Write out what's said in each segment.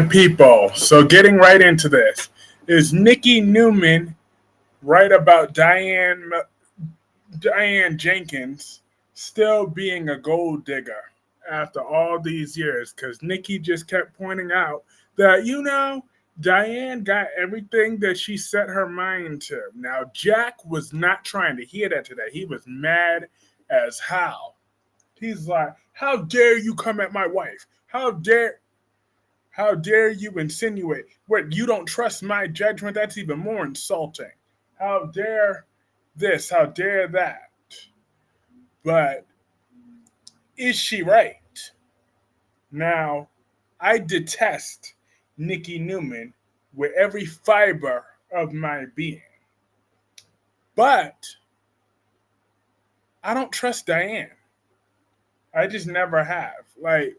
my people. So getting right into this, is Nikki Newman right about Diane Jenkins still being a gold digger after all these years? Because Nikki just kept pointing out that Diane got everything that she set her mind to. Now Jack was not trying to hear that today. He was mad as hell. He's like, "How dare you come at my wife? How dare you insinuate? What, you don't trust my judgment? That's even more insulting. How dare this? How dare that?" But is she right? Now, I detest Nikki Newman with every fiber of my being. But I don't trust Diane. I just never have. Like,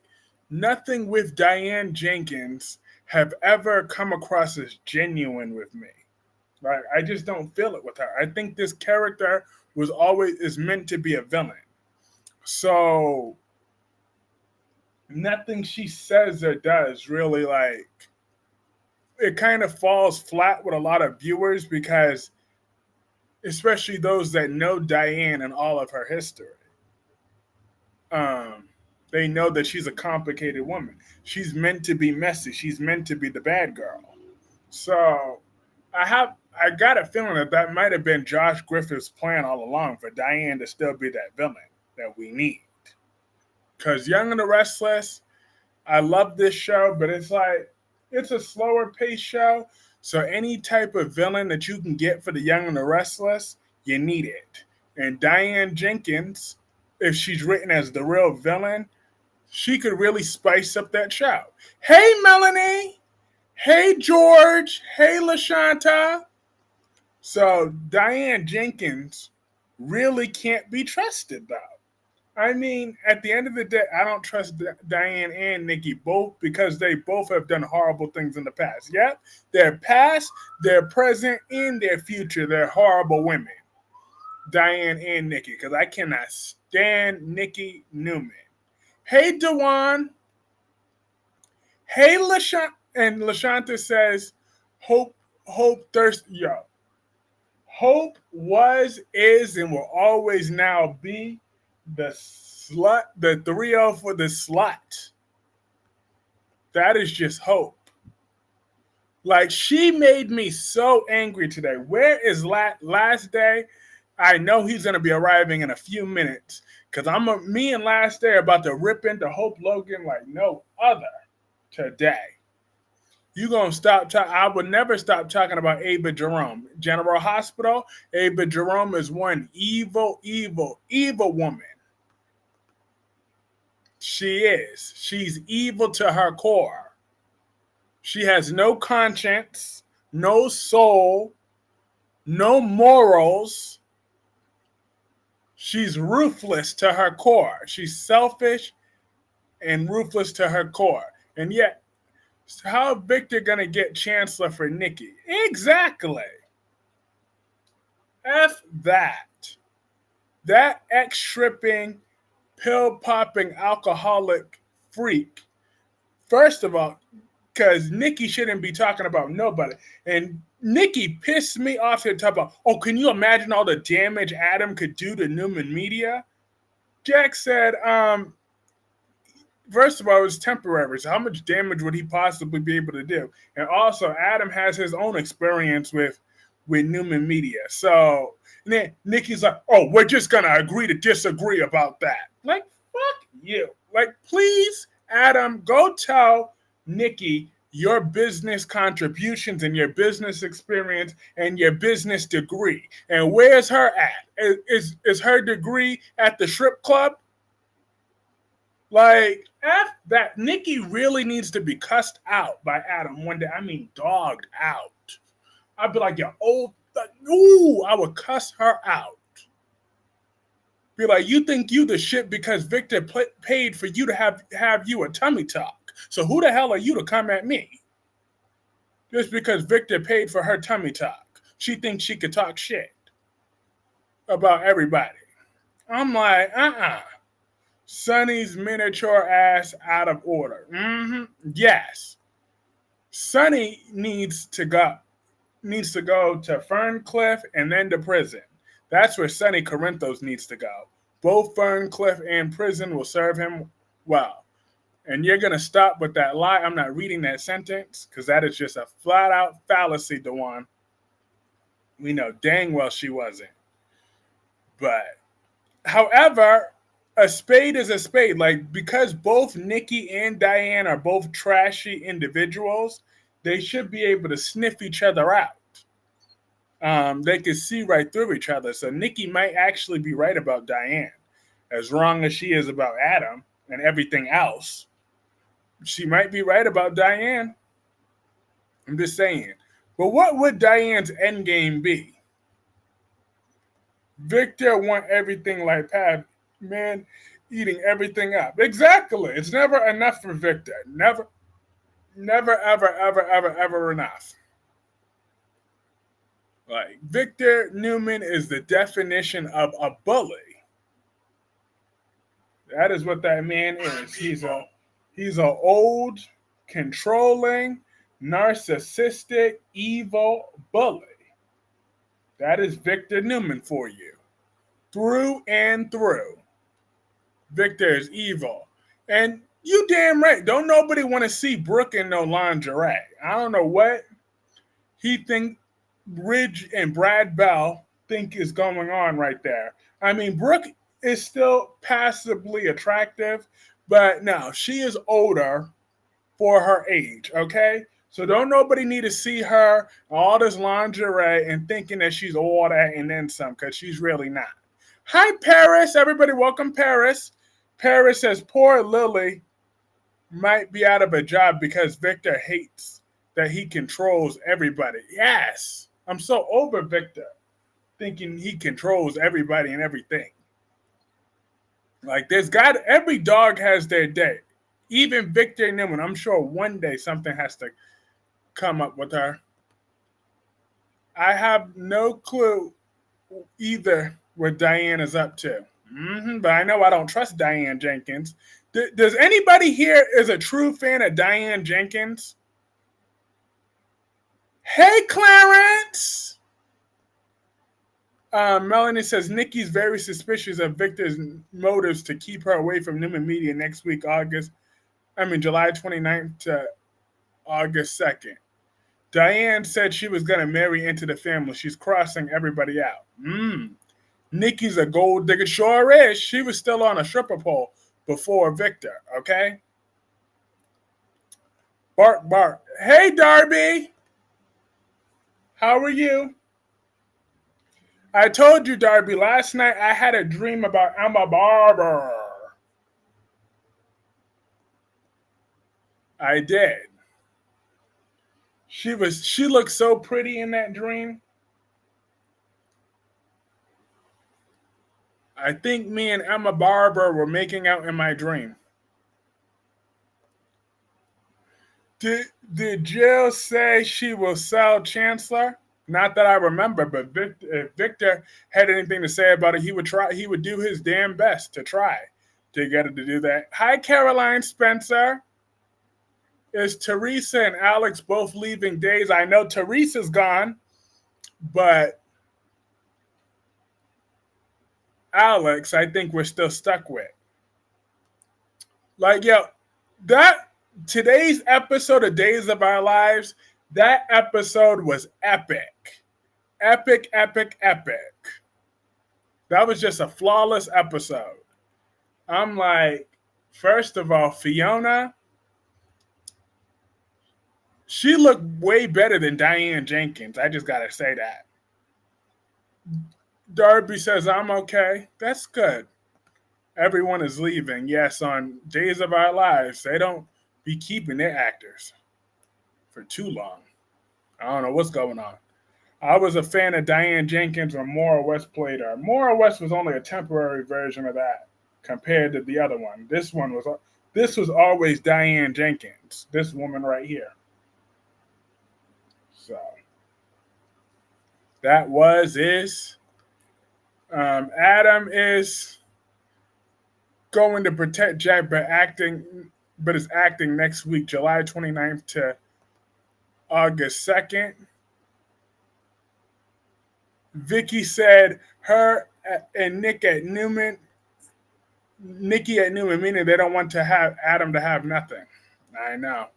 nothing with Diane Jenkins have ever come across as genuine with me. Right? I just don't feel it with her. I think this character is meant to be a villain. So nothing she says or does really, like, it kind of falls flat with a lot of viewers because especially those that know Diane and all of her history. Um they know that she's a complicated woman. She's meant to be messy. She's meant to be the bad girl. So I got a feeling that that might have been Josh Griffith's plan all along for Diane to still be that villain that we need. Because Young and the Restless, I love this show, but it's like it's a slower paced show. So any type of villain that you can get for the Young and the Restless, you need it. And Diane Jenkins, if she's written as the real villain, she could really spice up that show. Hey, Melanie. Hey, George. Hey, LaShanta. So Diane Jenkins really can't be trusted, though. I mean, at the end of the day, I don't trust Diane and Nikki both because they both have done horrible things in the past. Yep, their past, their present, and their future, they're horrible women. Diane and Nikki, because I cannot stand Nikki Newman. Hey, Dewan. Hey, LaShanta. And LaShanta says, hope, thirst, yo. Hope was, is, and will always now be the slut, the 3-0 for the slut. That is just hope. Like, she made me so angry today. Where is last day? I know he's gonna be arriving in a few minutes because me and last day are about to rip into Hope Logan like no other today. You gonna stop talking? I would never stop talking about Ava Jerome. General Hospital. Ava Jerome is one evil, evil, evil woman. She is. She's evil to her core. She has no conscience, no soul, no morals. She's ruthless to her core. She's selfish and ruthless to her core. And yet, how Victor gonna get Chancellor for Nikki? Exactly. F that. That ex-stripping, pill-popping, alcoholic freak. First of all, because Nikki shouldn't be talking about nobody. And Nikki pissed me off to talk about, oh, can you imagine all the damage Adam could do to Newman Media? Jack said, first of all, it was temporary. So how much damage would he possibly be able to do? And also, Adam has his own experience with Newman Media. So and then Nikki's like, oh, we're just going to agree to disagree about that. Like, fuck you. Like, please, Adam, go tell Nikki your business contributions and your business experience and your business degree. And where's her at? Is her degree at the strip club? Like, F that. Nikki really needs to be cussed out by Adam one day. I mean, dogged out. I'd be like, I would cuss her out. Be like, you think you the shit because Victor paid for you to have you a tummy talk. So who the hell are you to come at me? Just because Victor paid for her tummy talk. She thinks she could talk shit about everybody. I'm like, Sonny's miniature ass out of order. Yes. Sonny needs to go to Ferncliff and then to prison. That's where Sonny Corinthos needs to go. Both Ferncliff and prison will serve him well. And you're going to stop with that lie. I'm not reading that sentence because that is just a flat out fallacy, Dewan. We know dang well she wasn't. But, however, a spade is a spade. Like, because both Nikki and Diane are both trashy individuals, they should be able to sniff each other out. They can see right through each other. So Nikki might actually be right about Diane, as wrong as she is about Adam and everything else. She might be right about Diane. I'm just saying. But what would Diane's endgame be? Victor want everything like Pat, man, eating everything up. Exactly. It's never enough for Victor. Never, ever enough. Like, Victor Newman is the definition of a bully. That is what that man is. He's a old, controlling, narcissistic, evil bully. That is Victor Newman for you. Through and through. Victor is evil. And you damn right. Don't nobody want to see Brooke in no lingerie. I don't know what he think Ridge and Brad Bell think is going on right there. I mean, Brooke is still passably attractive, but no, she is older for her age, okay? So don't nobody need to see her all this lingerie and thinking that she's all that and then some, because she's really not. Hi, Paris. Everybody welcome Paris. Paris says poor Lily might be out of a job because Victor hates that he controls everybody. Yes. I'm so over Victor thinking he controls everybody and everything. Like, every dog has their day. Even Victor Newman, I'm sure one day something has to come up with her. I have no clue either what Diane is up to. But I know I don't trust Diane Jenkins. Does anybody here is a true fan of Diane Jenkins? Hey, Clarence! Melanie says Nikki's very suspicious of Victor's motives to keep her away from Newman Media next week, July 29th to August 2nd. Diane said she was going to marry into the family. She's crossing everybody out. Nikki's a gold digger. Sure is. She was still on a stripper pole before Victor, okay? Bark, bark. Hey, Darby. How are you? I told you, Darby, last night I had a dream about Emma Barber. I did. She looked so pretty in that dream. I think me and Emma Barber were making out in my dream. Did Jill say she will sell Chancellor? Not that I remember, but if Victor had anything to say about it, he would try. He would do his damn best to try to get her to do that. Hi, Caroline Spencer. Is Teresa and Alex both leaving Days? I know Teresa's gone, but Alex, I think we're still stuck with. Like, yo, today's episode of Days of Our Lives, that episode was epic. Epic, epic, epic. That was just a flawless episode. I'm like, first of all, Fiona, she looked way better than Diane Jenkins. I just got to say that. Darby says, I'm okay. That's good. Everyone is leaving. Yes, on Days of Our Lives, they don't be keeping their actors for too long. I don't know what's going on. I was a fan of Diane Jenkins when Maura West played her. Maura West was only a temporary version of that compared to the other one. This was always Diane Jenkins, this woman right here. So that is. Adam is going to protect Jack, but is acting next week, July 29th to August 2nd. Vicky said her and Nikki at Newman, meaning they don't want to have Adam to have nothing. I know.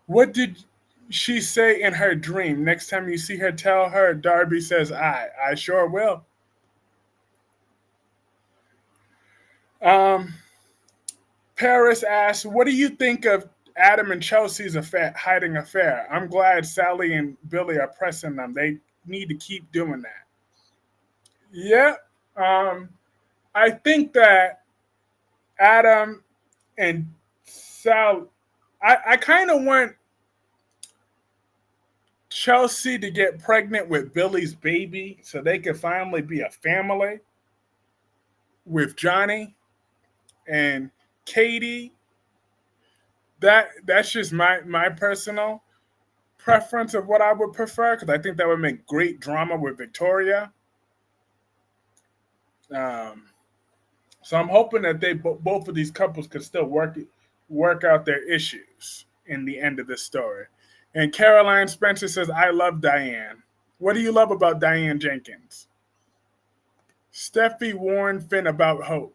What did she say in her dream? Next time you see her, tell her Darby says I. I sure will. Um, Paris asks, what do you think of Adam and Chelsea's hiding affair? I'm glad Sally and Billy are pressing them. They need to keep doing that. Yeah. Um, I think that Adam and Sal, I kind of want Chelsea to get pregnant with Billy's baby so they could finally be a family with Johnny and Katie. That's just my personal preference of what I would prefer because I think that would make great drama with Victoria. Um, so I'm hoping that they both of these couples could still work out their issues in the end of the story. And Caroline Spencer says, "I love Diane. What do you love about Diane Jenkins?" Steffi warned Finn about Hope.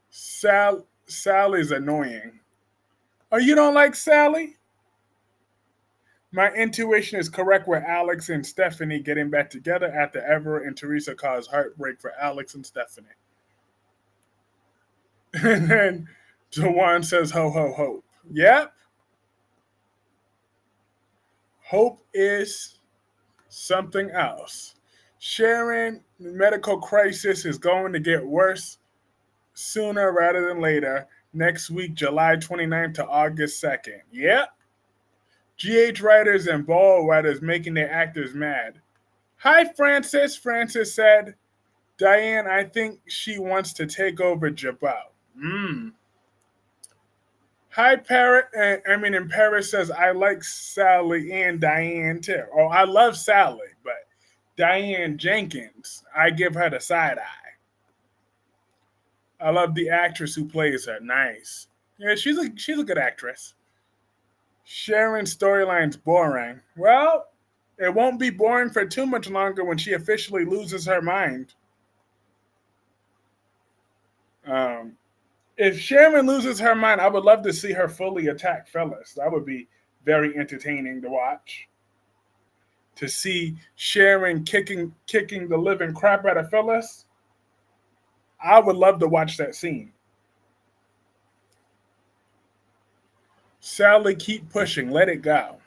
Sally's annoying. Oh, you don't like Sally? My intuition is correct with Alex and Stephanie getting back together after Everett and Teresa caused heartbreak for Alex and Stephanie. And then Jawan says, ho, ho, hope. Yep. Hope is something else. Sharon, medical crisis is going to get worse sooner rather than later. Next week, July 29th to August 2nd. Yep. GH writers and ball writers making their actors mad. Hi, Francis. Francis said, Diane, I think she wants to take over Jabal. Hi, Parrot. And Paris says, I like Sally and Diane too. Oh, I love Sally, but Diane Jenkins, I give her the side eye. I love the actress who plays her. Nice. Yeah, she's a good actress. Sharon's storyline's boring. Well, it won't be boring for too much longer when she officially loses her mind. If Sharon loses her mind, I would love to see her fully attack Phyllis. That would be very entertaining to watch. To see Sharon kicking the living crap out of Phyllis, I would love to watch that scene. Sally, keep pushing. Let it go.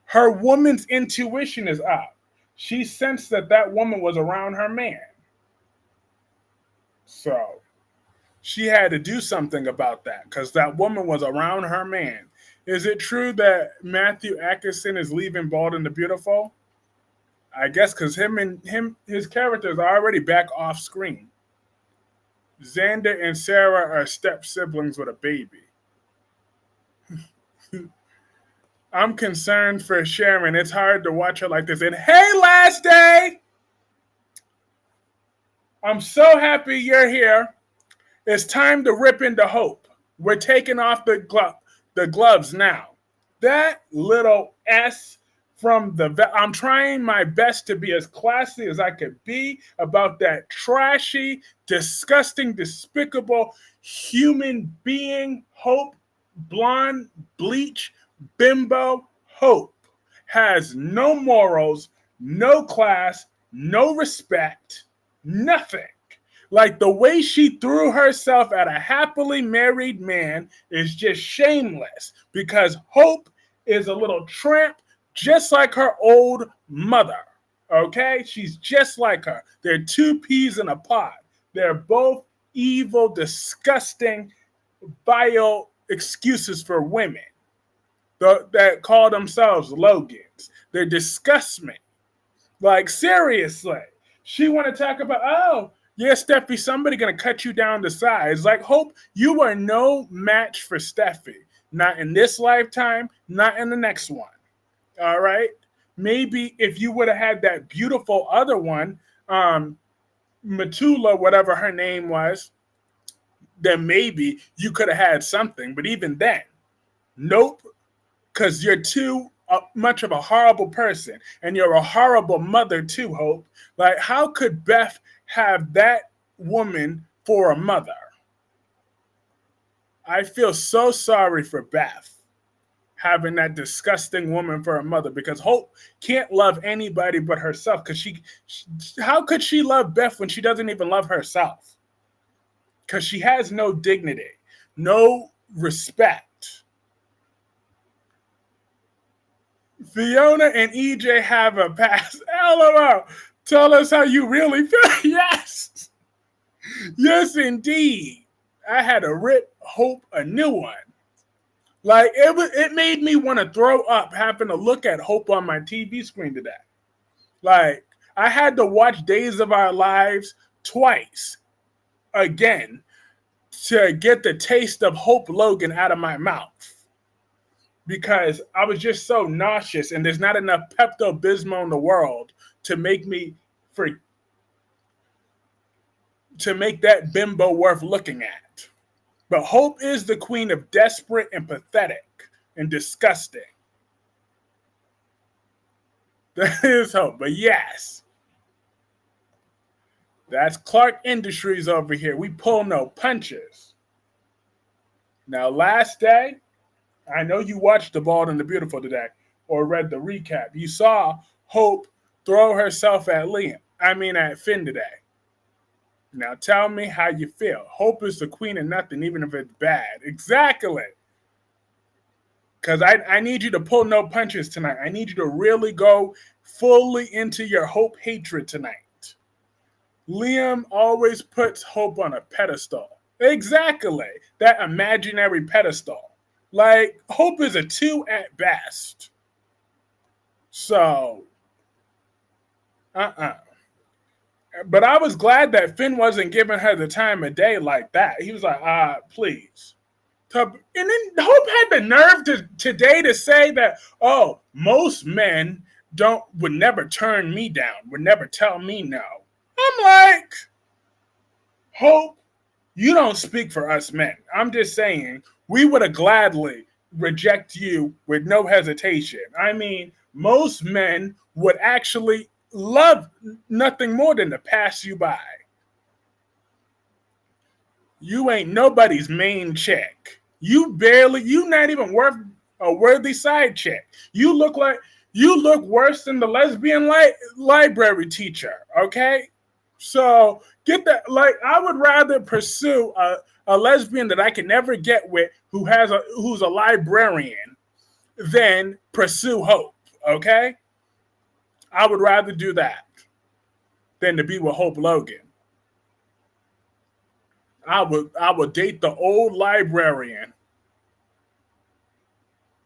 Her woman's intuition is up. She sensed that woman was around her man. So she had to do something about that because that woman was around her man. Is it true that Matthew Atkinson is leaving Bald and the Beautiful? I guess because his characters are already back off screen. Xander and Sarah are step siblings with a baby. I'm concerned for Sharon. It's hard to watch her like this. And hey, last day! I'm so happy you're here. It's time to rip into Hope. We're taking off the gloves now. That little S from I'm trying my best to be as classy as I could be about that trashy, disgusting, despicable human being, Hope, blonde, bleach, bimbo. Hope has no morals, no class, no respect, nothing. Like the way she threw herself at a happily married man is just shameless because Hope is a little tramp just like her old mother. Okay? She's just like her. They're two peas in a pod. They're both evil, disgusting, vile excuses for women that call themselves Logans. They disgust me. Like, seriously. She want to talk about, oh, yeah, Steffi, somebody going to cut you down to size. Like, Hope, you are no match for Steffi. Not in this lifetime, not in the next one. All right? Maybe if you would have had that beautiful other one, Matula, whatever her name was, then maybe you could have had something. But even then, Nope, because you're too much of a horrible person, and you're a horrible mother too, Hope. Like, how could Beth have that woman for a mother? I feel so sorry for Beth having that disgusting woman for a mother, because Hope can't love anybody but herself, because how could she love Beth when she doesn't even love herself? Because she has no dignity, no respect. Fiona and EJ have a past. LOL. Tell us how you really feel. Yes. Yes, indeed. I had to rip Hope a new one. Like, it made me want to throw up having to look at Hope on my TV screen today. Like, I had to watch Days of Our Lives twice again to get the taste of Hope Logan out of my mouth, because I was just so nauseous, and there's not enough Pepto-Bismol in the world to make that bimbo worth looking at. But Hope is the queen of desperate and pathetic and disgusting. That is Hope. But yes, that's Clark Industries over here. We pull no punches. Now, last day, I know you watched The Bald and the Beautiful today, or read the recap. You saw Hope throw herself at Finn today. Now tell me how you feel. Hope is the queen of nothing, even if it's bad. Exactly. Because I need you to pull no punches tonight. I need you to really go fully into your Hope hatred tonight. Liam always puts Hope on a pedestal. Exactly. That imaginary pedestal. Like, Hope is a 2 at best. So, But I was glad that Finn wasn't giving her the time of day like that. He was like, please. And then Hope had the nerve today to say that, oh, most men would never turn me down, would never tell me no. I'm like, Hope, you don't speak for us men. I'm just saying, we would have gladly reject you with no hesitation. I mean, most men would actually love nothing more than to pass you by. You ain't nobody's main chick. You not even worth a worthy side chick. You look worse than the lesbian library teacher, okay? So get that. Like, I would rather pursue a lesbian that I can never get with who's a librarian than pursue Hope, okay? I would rather do that than to be with Hope Logan. I would date the old librarian,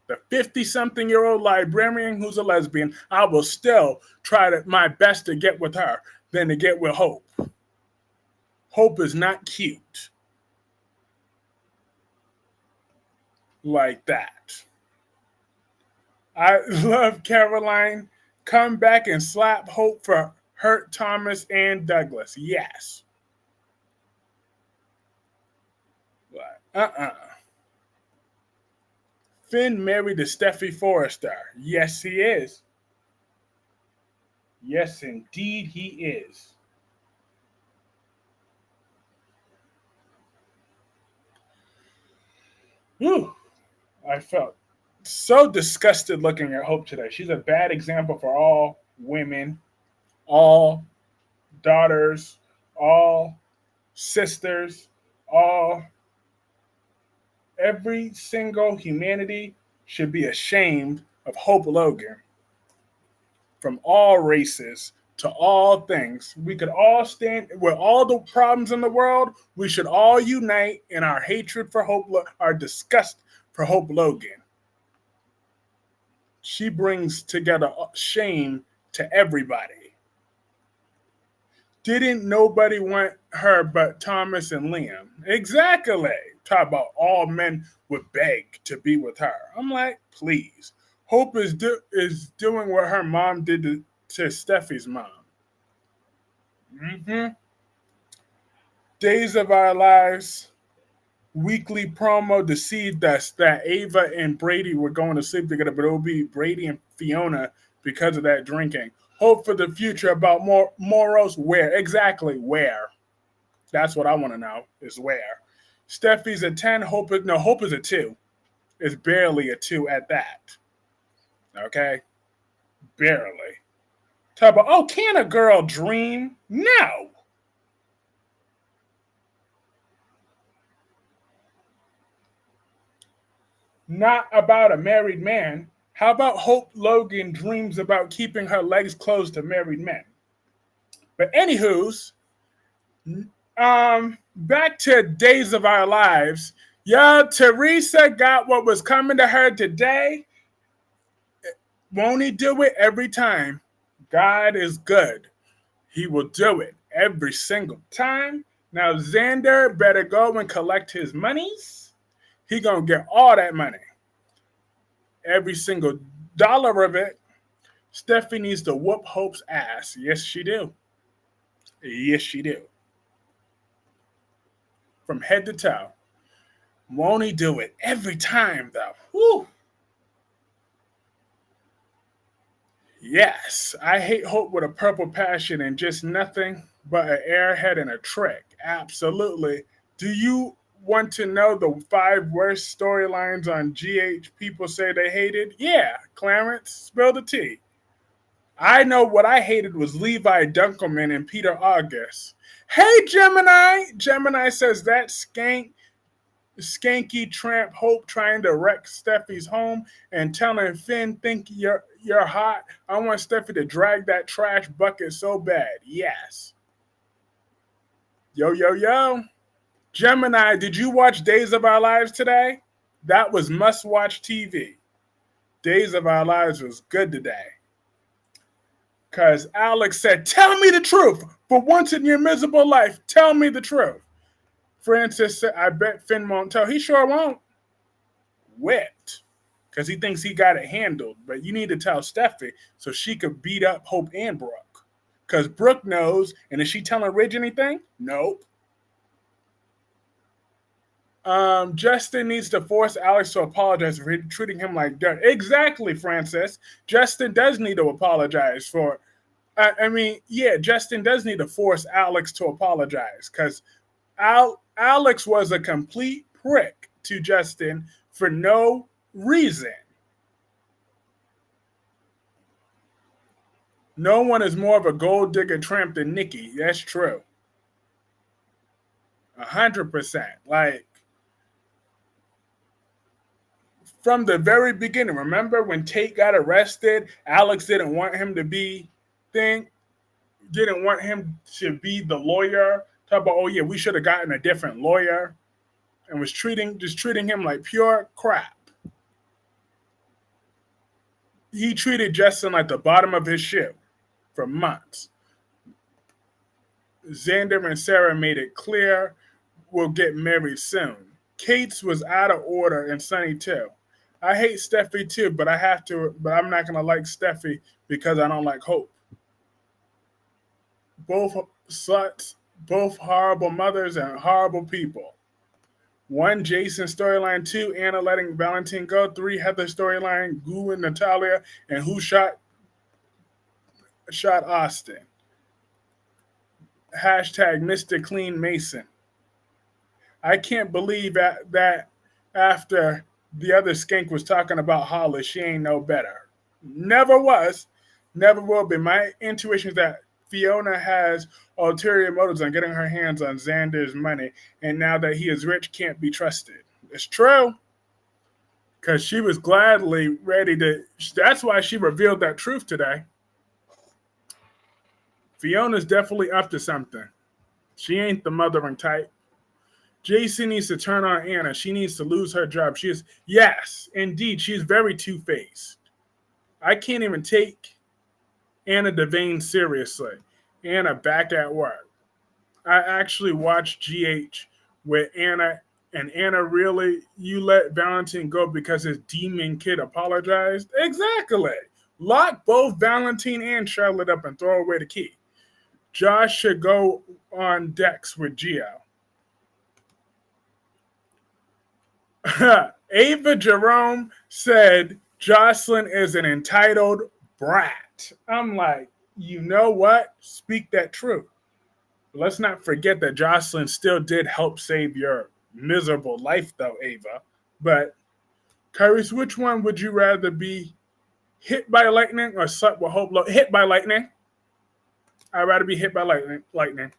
the 50-something-year-old librarian who's a lesbian. I will still try my best to get with her than to get with Hope. Hope is not cute like that. I love Caroline. Come back and slap Hope for hurt Thomas and Douglas. Yes. Finn married to Steffi Forrester. Yes, he is. Yes, indeed, he is. Whew. I felt so disgusted looking at Hope today. She's a bad example for all women, all daughters, all sisters, all every single humanity should be ashamed of Hope Logan. From all races to all things, we could all stand with all the problems in the world. We should all unite in our hatred for Hope, our disgust for Hope Logan. She brings together shame to everybody. Didn't nobody want her but Thomas and Liam? Exactly. Talk about all men would beg to be with her. I'm like, please. Hope is doing what her mom did to Steffi's mom. Days of Our Lives. weekly promo deceived us that Ava and Brady were going to sleep together, but it will be Brady and Fiona because of that drinking. Hope for the future about more Moros. Where? Exactly where? That's what I want to know is where. Steffi's a 10, Hope is a 2. It's barely a 2 at that. Okay? Barely. Talk about, oh, can a girl dream? No. Not about a married man. How about Hope Logan dreams about keeping her legs closed to married men? But anywho's, back to Days of Our Lives. Yo, Teresa got what was coming to her today. Won't he do it every time? God is good. He will do it every single time. Now Xander better go and collect his monies. He gonna get all that money. Every single dollar of it. Steffi needs to whoop Hope's ass. Yes, she do. Yes, she do. From head to toe. Won't he do it every time, though? Whew. Yes, I hate Hope with a purple passion and just nothing but an airhead and a trick. Absolutely. Do you want to know the 5 worst storylines on GH people say they hated? Yeah, Clarence, spill the tea. I know what I hated was Levi Dunkelman and Peter August. Hey, Gemini! Gemini says that skanky tramp Hope trying to wreck Steffi's home and telling Finn, think you're hot. I want Steffi to drag that trash bucket so bad. Yes. Yo, yo, yo. Gemini, did you watch Days of Our Lives today? That was must-watch TV. Days of Our Lives was good today. Because Alex said, tell me the truth. For once in your miserable life, tell me the truth. Francis said, I bet Finn won't tell. He sure won't. Whipped. Because he thinks he got it handled. But you need to tell Steffi so she could beat up Hope and Brooke. Because Brooke knows. And is she telling Ridge anything? Nope. Justin needs to force Alex to apologize for treating him like dirt. Exactly, Francis. Justin does need to apologize for. Justin does need to force Alex to apologize because Alex was a complete prick to Justin for no reason. No one is more of a gold digger tramp than Nikki. That's true. 100%. Like, from the very beginning, remember when Tate got arrested, Alex didn't want him to be the lawyer. Talk about, oh yeah, we should have gotten a different lawyer, and was treating him like pure crap. He treated Justin like the bottom of his shoe for months. Xander and Sarah made it clear we'll get married soon. Kate's was out of order and Sunny too. I hate Steffi too, but I'm not gonna like Steffi because I don't like Hope. Both sluts, both horrible mothers and horrible people. 1, Jason storyline. 2, Anna letting Valentine go. 3, Heather storyline. Goo and Natalia. And who shot Austin. Hashtag Mr. Clean Mason. I can't believe that after the other skank was talking about Hollis, she ain't no better. Never was, never will be. My intuition is that Fiona has ulterior motives on getting her hands on Xander's money, and now that he is rich, can't be trusted. It's true. Because she was gladly ready to. That's why she revealed that truth today. Fiona's definitely up to something. She ain't the mothering type. JC needs to turn on Anna. She needs to lose her job. Yes, indeed, she's very two-faced. I can't even take Anna Devane seriously. Anna back at work. I actually watched GH with Anna, and Anna really, you let Valentine go because his demon kid apologized? Exactly. Lock both Valentine and Charlotte up and throw away the key. Josh should go on decks with Gio. Ava Jerome said Jocelyn is an entitled brat. I'm like, you know what? Speak that truth. Let's not forget that Jocelyn still did help save your miserable life, though, Ava. But, Kyrus, which one would you rather be hit by lightning or slept with hope? Hit by lightning. I'd rather be hit by lightning.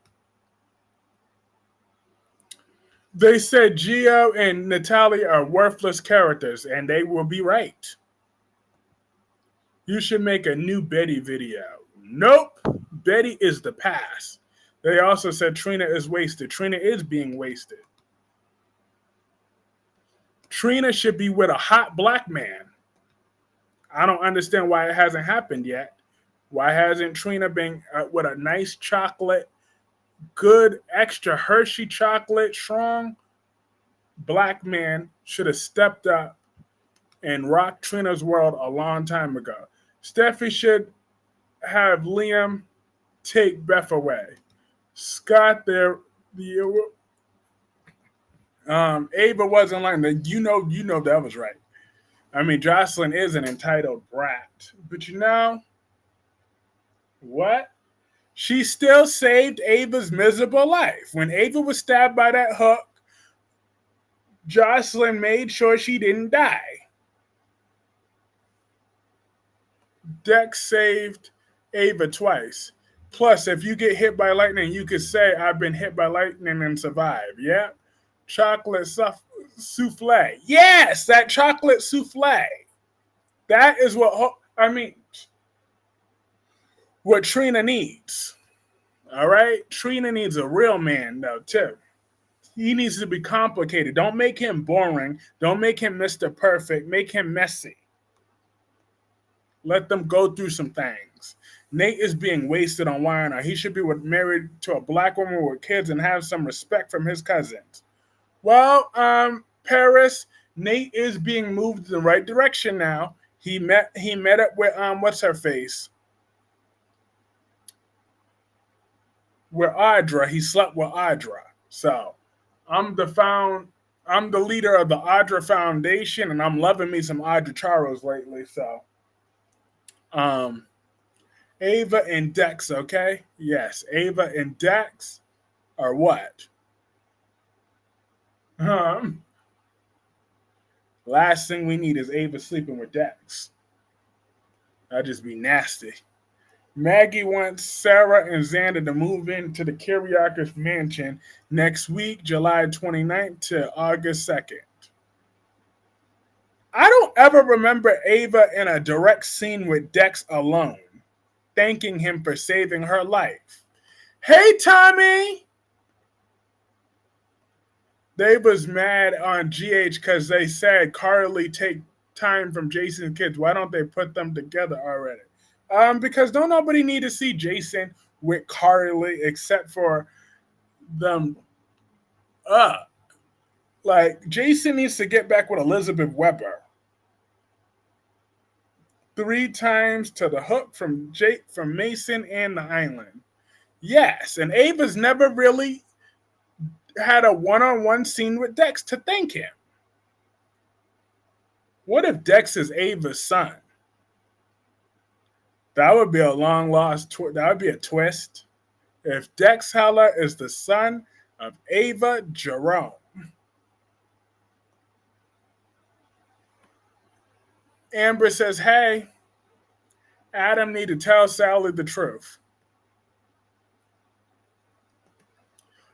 They said Gio and Natalie are worthless characters, and they will be right. You should make a new Betty video. Nope. Betty is the past. They also said Trina is wasted. Trina is being wasted. Trina should be with a hot black man. I don't understand why it hasn't happened yet. Why hasn't Trina been with a nice chocolate, good extra Hershey chocolate, strong black man should have stepped up and rocked Trina's world a long time ago. Steffi should have Liam take Beth away. Scott there, Ava wasn't like that. You know that was right. I mean, Jocelyn is an entitled brat, but you know what? She still saved Ava's miserable life. When Ava was stabbed by that hook, Jocelyn made sure she didn't die. Dex saved Ava twice. Plus, if you get hit by lightning, you could say, I've been hit by lightning and survived. Yeah? Chocolate souffle. Yes, that chocolate souffle. That is what Trina needs. All right? Trina needs a real man, though, too. He needs to be complicated. Don't make him boring. Don't make him Mr. Perfect. Make him messy. Let them go through some things. Nate is being wasted on Winer. He should be married to a black woman with kids and have some respect from his cousins. Well, Paris, Nate is being moved in the right direction now. He met up with what's her face? With Audra. He slept with Audra. So I'm the leader of the Audra Foundation, and I'm loving me some Audra Charos lately. So Ava and Dex, okay? Yes, Ava and Dex are what? Last thing we need is Ava sleeping with Dex. That'd just be nasty. Maggie wants Sarah and Xander to move into the Kiriakis mansion next week, July 29th to August 2nd. I don't ever remember Ava in a direct scene with Dex alone, thanking him for saving her life. Hey, Tommy! They was mad on GH because they said Carly take time from Jason's kids. Why don't they put them together already? Because don't nobody need to see Jason with Carly except for them. Like Jason needs to get back with Elizabeth Weber. 3 times to the hook from Mason and the island. Yes, and Ava's never really had a one-on-one scene with Dex to thank him. What if Dex is Ava's son? That would be a long lost. That would be a twist. If Dex Heller is the son of Ava Jerome. Amber says, hey, Adam need to tell Sally the truth.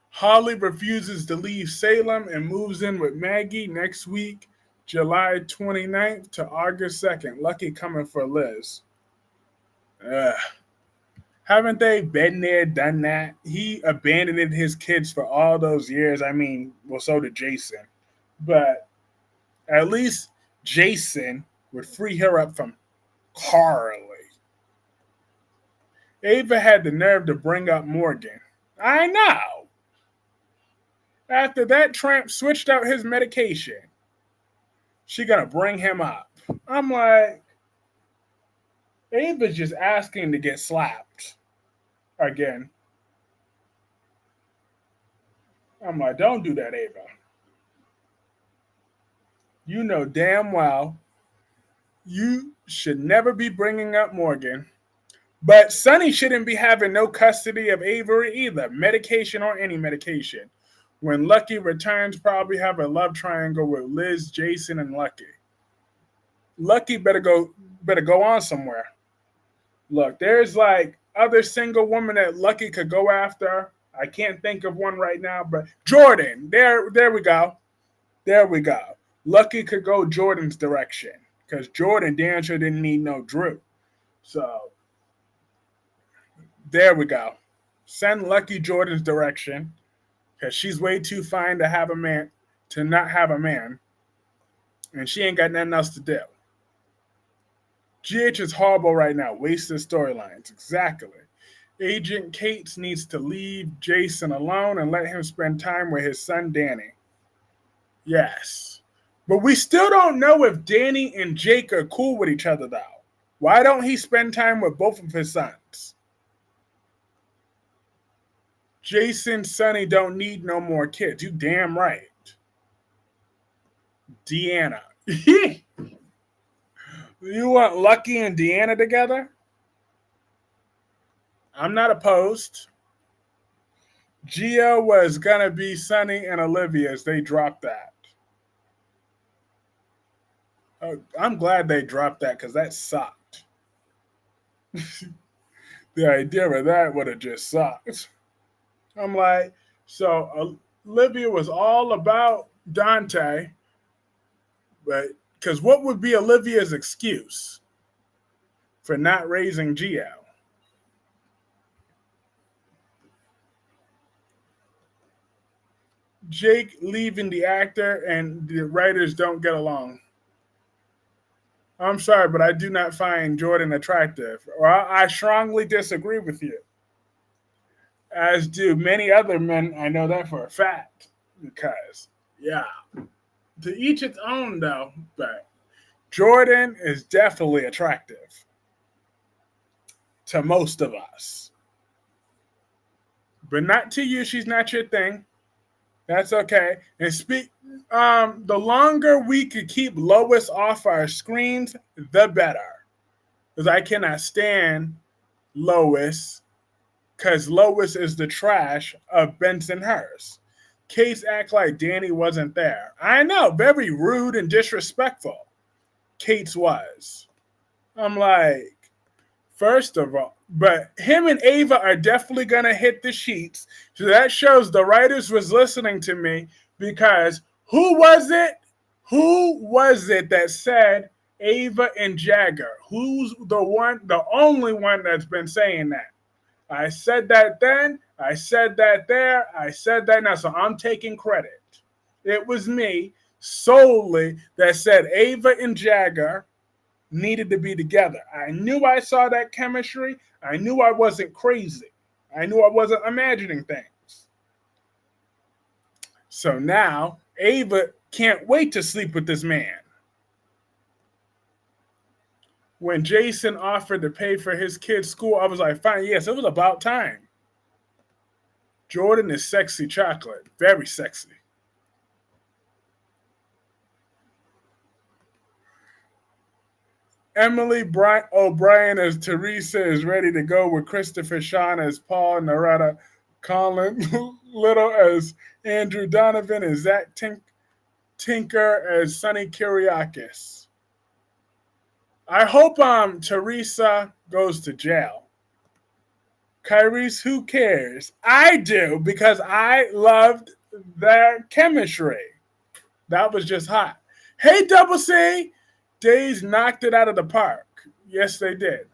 Holly refuses to leave Salem and moves in with Maggie next week, July 29th to August 2nd. Lucky coming for Liz. Haven't they been there, done that? He abandoned his kids for all those years. I mean, well, so did Jason. But at least Jason would free her up from Carly. Ava had the nerve to bring up Morgan. I know. After that tramp switched out his medication, she gonna bring him up. I'm like, Ava's just asking to get slapped again. I'm like, don't do that, Ava. You know damn well you should never be bringing up Morgan. But Sonny shouldn't be having no custody of Avery either, medication or any medication. When Lucky returns, probably have a love triangle with Liz, Jason, and Lucky. Lucky better go on somewhere. Look, there's like other single women that Lucky could go after. I can't think of one right now, but Jordan. There we go. There we go. Lucky could go Jordan's direction because Jordan damn sure didn't need no Drew. So there we go. Send Lucky Jordan's direction because she's way too fine to have a man, to not have a man, and she ain't got nothing else to do. GH is horrible right now. Wasted storylines. Exactly. Agent Cates needs to leave Jason alone and let him spend time with his son Danny. Yes. But we still don't know if Danny and Jake are cool with each other, though. Why don't he spend time with both of his sons? Jason, Sonny don't need no more kids. You damn right. Deanna. You want Lucky and Deanna together? I'm not opposed. Gio was going to be Sonny and Olivia's. They dropped that. I'm glad they dropped that because that sucked. The idea of that would have just sucked. I'm like, so Olivia was all about Dante, but because what would be Olivia's excuse for not raising Gio? Jake leaving the actor and the writers don't get along. I'm sorry, but I do not find Jordan attractive. Or I strongly disagree with you. As do many other men. I know that for a fact. Because, yeah, to each its own, though. But Jordan is definitely attractive to most of us. But not to you. She's not your thing. That's okay. And the longer we could keep Lois off our screens, the better. Because I cannot stand Lois, because Lois is the trash of Bensonhurst. Case act like Danny wasn't there. I know, very rude and disrespectful. Kate's was. I'm like, first of all, but him and Ava are definitely going to hit the sheets. So that shows the writers was listening to me because who was it? Who was it that said Ava and Jagger? Who's the only one that's been saying that? I said that then. I said that there. I said that now. So I'm taking credit. It was me solely that said Ava and Jagger needed to be together. I knew I saw that chemistry. I knew I wasn't crazy. I knew I wasn't imagining things. So now Ava can't wait to sleep with this man. When Jason offered to pay for his kid's school, I was like, fine, yes, it was about time. Jordan is sexy chocolate. Very sexy. Emily O'Brien as Teresa is ready to go with Christopher Sean as Paul, Naretta, Colin Little as Andrew Donovan, and Zach Tinker as Sonny Kyriakis. I hope Teresa goes to jail. Kyrie's, who cares? I do, because I loved their chemistry. That was just hot. Hey, Double C! Days knocked it out of the park. Yes, they did.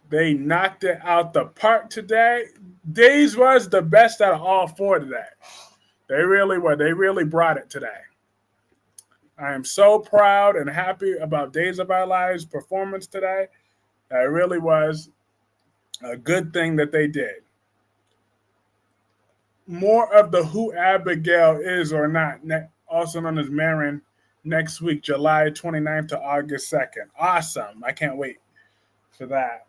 They knocked it out the park today. Days was the best out of all four today. They really were. They really brought it today. I am so proud and happy about Days of Our Lives' performance today. It really was a good thing that they did. More of the Who Abigail Is or Not, also known as Marin, next week, July 29th to August 2nd. Awesome. I can't wait for that.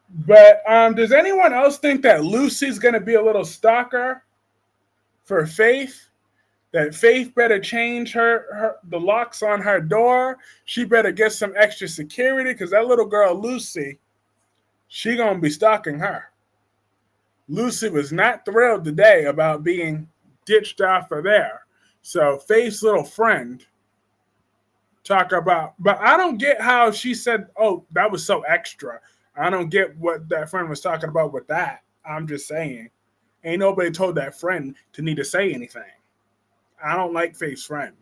But does anyone else think that Lucy's going to be a little stalker for Faith? That Faith better change her the locks on her door. She better get some extra security because that little girl Lucy, she gonna be stalking her. Lucy was not thrilled today about being ditched off of there. So Faith's little friend talk about, but I don't get how she said, "Oh, that was so extra." I don't get what that friend was talking about with that. I'm just saying, ain't nobody told that friend to need to say anything. I don't like Faith's friend.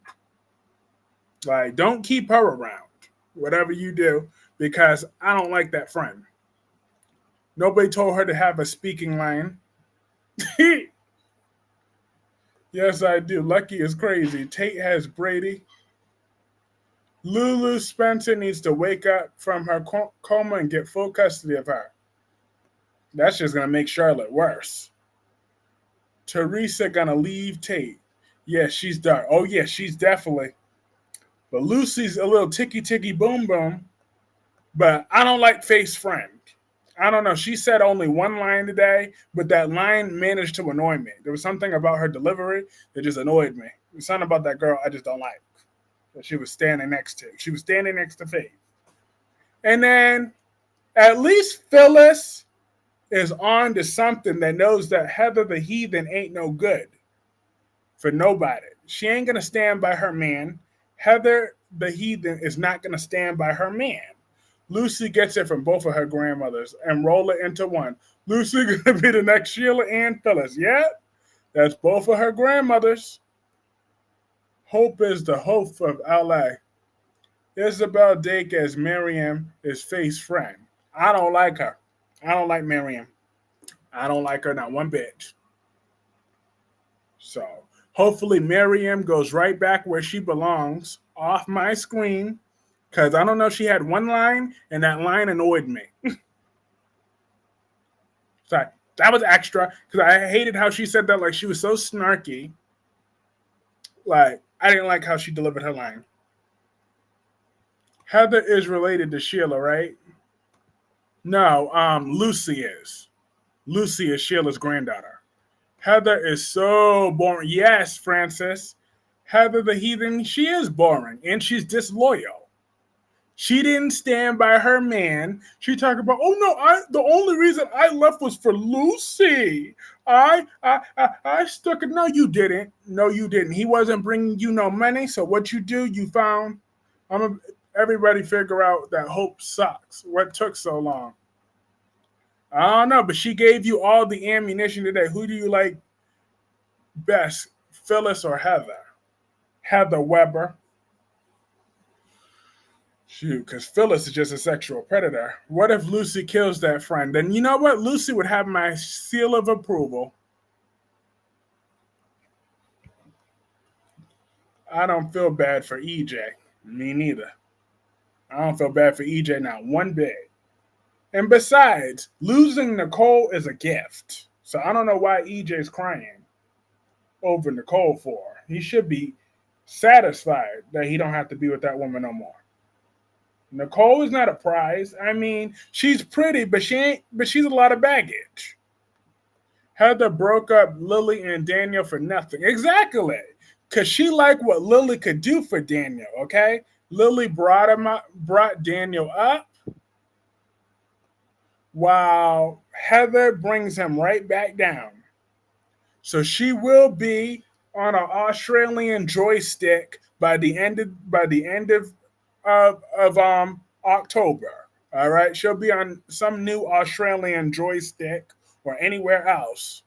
Like, don't keep her around, whatever you do, because I don't like that friend. Nobody told her to have a speaking line. Yes, I do. Lucky is crazy. Tate has Brady. Lulu Spencer needs to wake up from her coma and get full custody of her. That's just going to make Charlotte worse. Teresa going to leave Tate. Yeah, she's dark. Oh, yeah, she's definitely. But Lucy's a little ticky boom boom. But I don't like Faith's friend. I don't know. She said only one line today, but that line managed to annoy me. There was something about her delivery that just annoyed me. There's something about that girl I just don't like. That she was standing next to. She was standing next to Faith. And then at least Phyllis is on to something that knows that Heather the Heathen ain't no good for nobody. She ain't going to stand by her man. Heather the Heathen is not going to stand by her man. Lucy gets it from both of her grandmothers and roll it into one. Lucy going to be the next Sheila and Phyllis. Yeah, that's both of her grandmothers. Hope is the hope of LA. Isabel Dake as Miriam is Faith's friend. I don't like her. I don't like Miriam. I don't like her not one bit. So hopefully Miriam goes right back where she belongs off my screen. Because I don't know, she had one line and that line annoyed me. So that was extra because I hated how she said that. Like she was so snarky. Like I didn't like how she delivered her line. Heather is related to Sheila, right? No, Lucy is. Lucy is Sheila's granddaughter. Heather is so boring. Yes, Francis. Heather the Heathen, she is boring and she's disloyal. She didn't stand by her man. She talked about, oh no, the only reason I left was for Lucy. I stuck it. No, you didn't. No, you didn't. He wasn't bringing you no money. So what you do, you found. Everybody figure out that Hope sucks. What took so long? I don't know, but she gave you all the ammunition today. Who do you like best, Phyllis or Heather? Heather Weber. Shoot, because Phyllis is just a sexual predator. What if Lucy kills that friend? Then you know what? Lucy would have my seal of approval. I don't feel bad for EJ. Me neither. I don't feel bad for EJ not one bit. And besides, losing Nicole is a gift. So I don't know why EJ's crying over Nicole for. He should be satisfied that he don't have to be with that woman no more. Nicole is not a prize. I mean, she's pretty, but she's a lot of baggage. Heather broke up Lily and Daniel for nothing. Exactly. Cause she liked what Lily could do for Daniel, okay? Lily brought Daniel up while Heather brings him right back down. So she will be on an Australian joystick by the end of October. All right, she'll be on some new Australian joystick or anywhere else.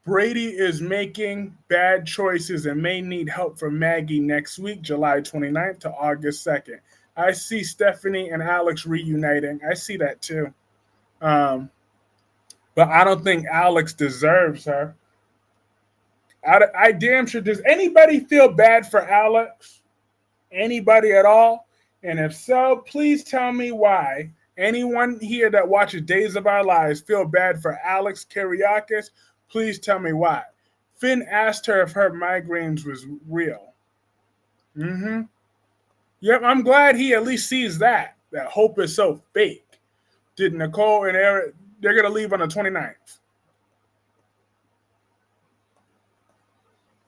Brady is making bad choices and may need help from Maggie next week, July 29th to August 2nd. I see Stephanie and Alex reuniting. I see that too. But I don't think Alex deserves her. I damn sure. Does anybody feel bad for Alex? Anybody at all? And if so, please tell me why. Anyone here that watches Days of Our Lives feel bad for Alex Kyriakis? Please tell me why. Finn asked her if her migraines was real. Mm-hmm. Yep, I'm glad he at least sees that. That Hope is so fake. Did Nicole and Eric? They're gonna leave on the 29th.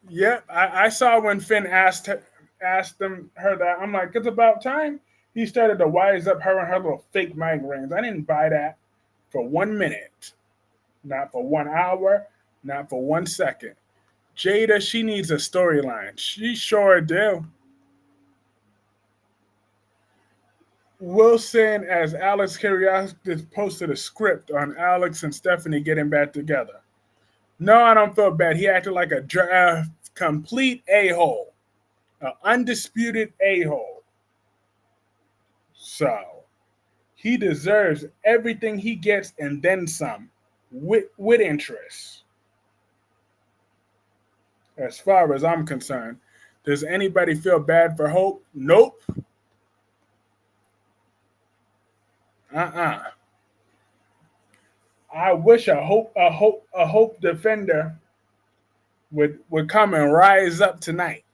Yep, I saw when Finn asked her that. I'm like, it's about time. He started to wise up her and her little fake migraines. I didn't buy that for 1 minute, not for 1 hour, not for 1 second. Jada, she needs a storyline. She sure do. Wilson as Alex Curiosity posted a script on Alex and Stephanie getting back together. No, I don't feel bad. He acted like a complete a hole, an undisputed a hole. So he deserves everything he gets and then some, with interest. As far as I'm concerned, does anybody feel bad for Hope? Nope. Uh-uh. I wish a hope defender would come and rise up tonight.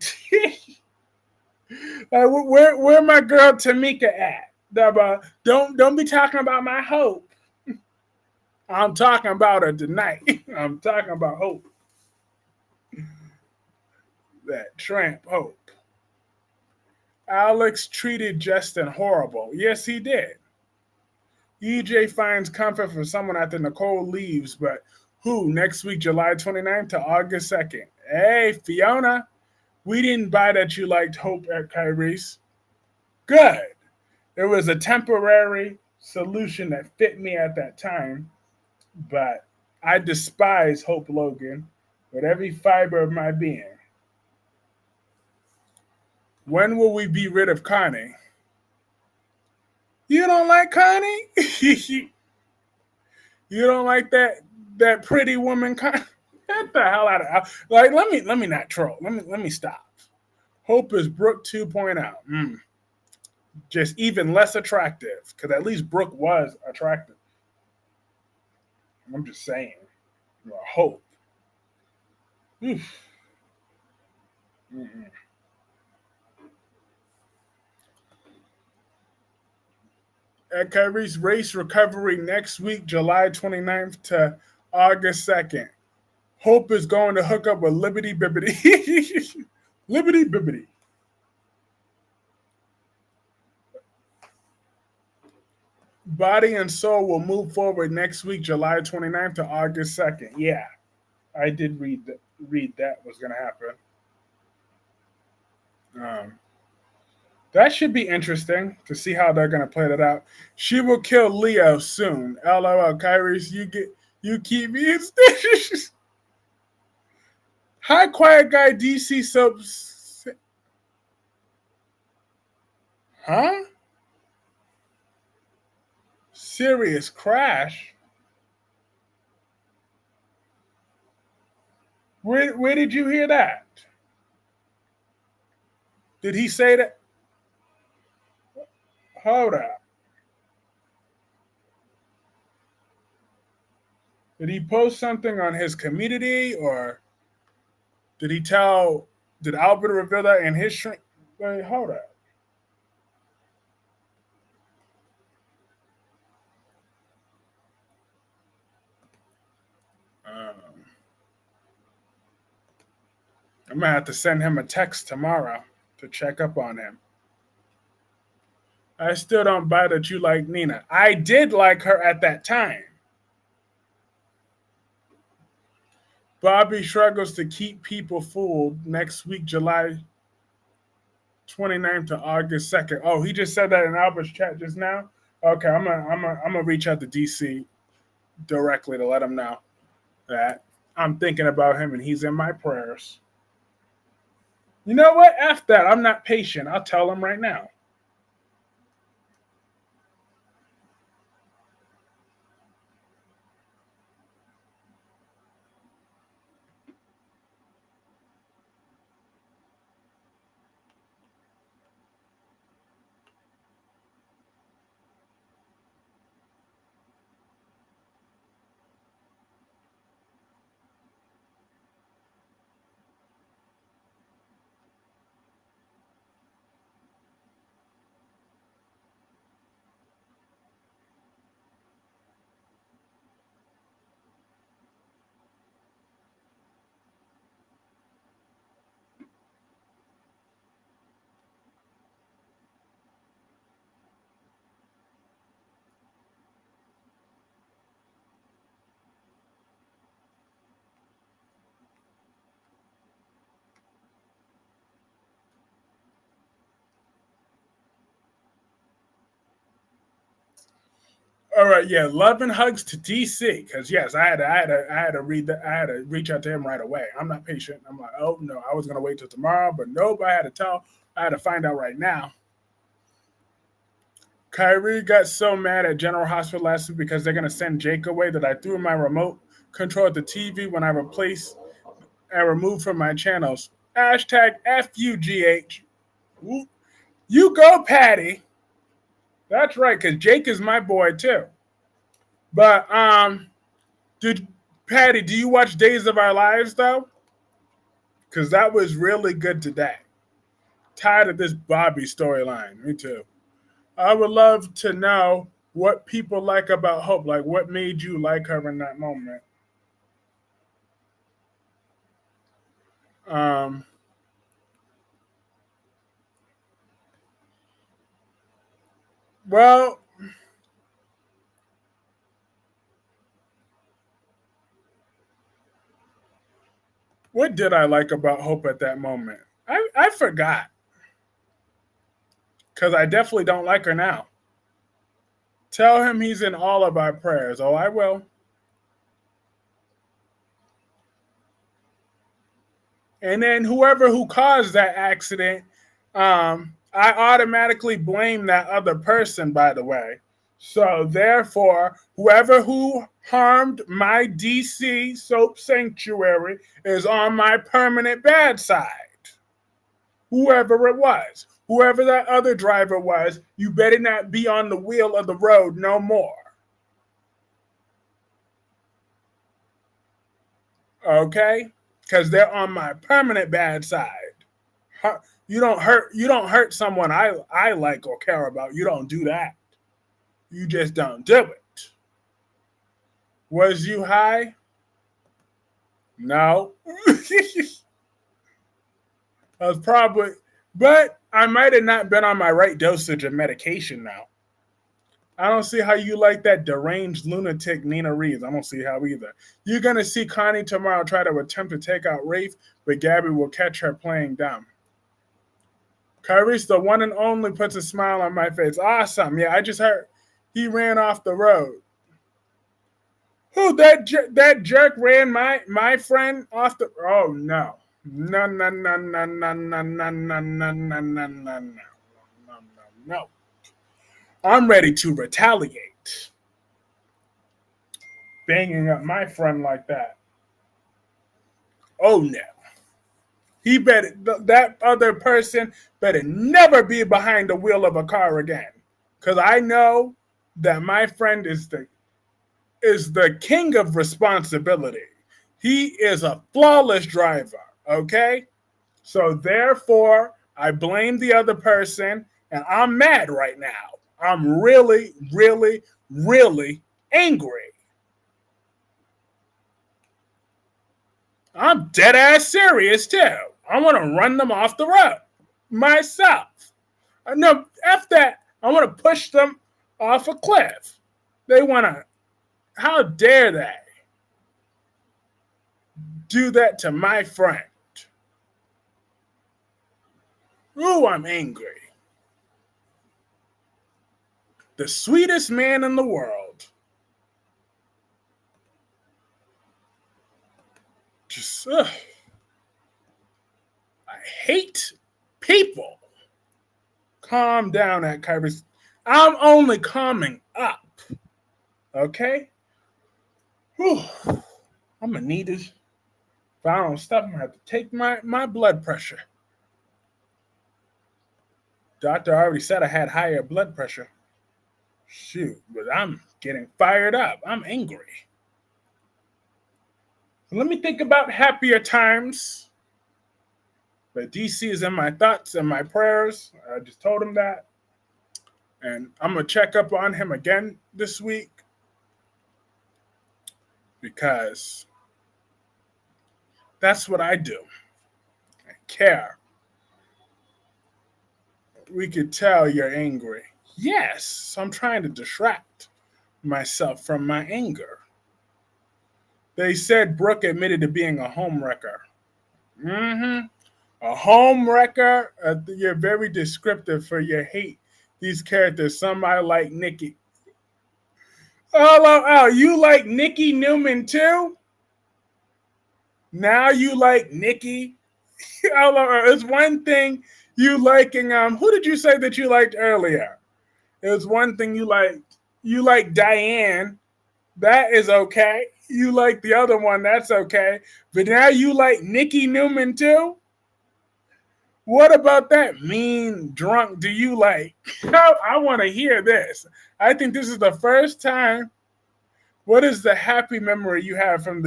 Where my girl Tamika at? Don't be talking about my hope. I'm talking about her tonight. I'm talking about Hope. That tramp Hope. Alex treated Justin horrible. Yes, he did. EJ finds comfort from someone after Nicole leaves, but who next week, July 29th to August 2nd? Hey, Fiona, we didn't buy that you liked Hope at Kyrie's. Good. It was a temporary solution that fit me at that time, but I despise Hope Logan with every fiber of my being. When will we be rid of Connie? You don't like Connie? You don't like that pretty woman Connie? Get the hell out of like let me not troll. Let me stop. Hope is Brooke 2.0. Just even less attractive because at least Brooke was attractive. I'm just saying. Hope. Oof. Mm-mm. At Kyrie's race recovery next week, July 29th to August 2nd. Hope is going to hook up with Liberty Bibbity. Liberty Bibbity. Body and Soul will move forward next week, July 29th to August 2nd. Yeah, I did read that was going to happen. Um, that should be interesting to see how they're going to play that out. She will kill Leo soon. LOL, Kyrie's, you keep me in stitches. Hi, quiet guy, DC soaps. Huh? Serious crash? Where did you hear that? Did he say that? Hold up. Did he post something on his community or did he tell, did Albert reveal that in his shrink? Wait, hold up. Um, I'm going to have to send him a text tomorrow to check up on him. I still don't buy that you like Nina. I did like her at that time. Bobby struggles to keep people fooled next week, July 29th to August 2nd. Oh, he just said that in Albert's chat just now? Okay, I'm gonna reach out to DC directly to let him know that I'm thinking about him and he's in my prayers. You know what? F that. I'm not patient. I'll tell him right now. All right, yeah, love and hugs to DC. Because yes, I had to read that. I had to reach out to him right away. I'm not patient. I'm like, oh no, I was gonna wait till tomorrow, but nope. I had to tell. I had to find out right now. Kyrie got so mad at General Hospital last week because they're gonna send Jake away that I threw my remote control at the TV when I replaced and removed from my channels. Hashtag FUGH. You go, Patty. That's right, because Jake is my boy too. But did Patty? Do you watch Days of Our Lives though? Because that was really good today. Tired of this Bobby storyline. Me too. I would love to know what people like about Hope. Like, what made you like her in that moment? Um, well, what did I like about Hope at that moment? I forgot because I definitely don't like her now. Tell him he's in all of our prayers. Oh, I will. And then whoever who caused that accident, I automatically blame that other person, by the way. So therefore, whoever who harmed my DC soap sanctuary is on my permanent bad side. Whoever it was, whoever that other driver was, you better not be on the wheel of the road no more. Okay? Because they're on my permanent bad side. You don't hurt someone I like or care about. You don't do that. You just don't do it. Was you high? No. I was probably, but I might have not been on my right dosage of medication now. I don't see how you like that deranged lunatic Nina Reeves. I don't see how either. You're gonna see Connie tomorrow try to attempt to take out Rafe, but Gabby will catch her playing dumb. Kyrie's the one and only puts a smile on my face. Awesome. Yeah, I just heard he ran off the road. Who that jerk ran my friend off the? Oh no. No no no no no no no no no no no no no no. I'm ready to retaliate. Banging up my friend like that. Oh no. He better that other person better never be behind the wheel of a car again. Cause I know that my friend is the king of responsibility. He is a flawless driver, okay? So therefore, I blame the other person and I'm mad right now. I'm really, really, really angry. I'm dead ass serious too. I want to run them off the road myself. No, F that. I want to push them off a cliff. They want to, how dare they do that to my friend? Ooh, I'm angry. The sweetest man in the world. Just, I hate people. Calm down at Kyrie. I'm only calming up. Okay? Whew. I'm going to need this. If I don't stop, I'm going to have to take my blood pressure. Doctor already said I had higher blood pressure. Shoot, but I'm getting fired up. I'm angry. Let me think about happier times. But DC is in my thoughts and my prayers. I just told him that. And I'm going to check up on him again this week. Because that's what I do. I care. We could tell you're angry. Yes, so I'm trying to distract myself from my anger. They said Brooke admitted to being a homewrecker. Mm-hmm. A homewrecker. You're very descriptive for your hate these characters. Somebody like Nikki. Oh, you like Nikki Newman too? Now you like Nikki? It's one thing you liking. Who did you say that you liked earlier? It was one thing you liked. You like Diane. That is okay. You like the other one. That's okay. But now you like Nikki Newman too? What about that mean drunk do you like? I want to hear this. I think this is the first time. What is the happy memory you have from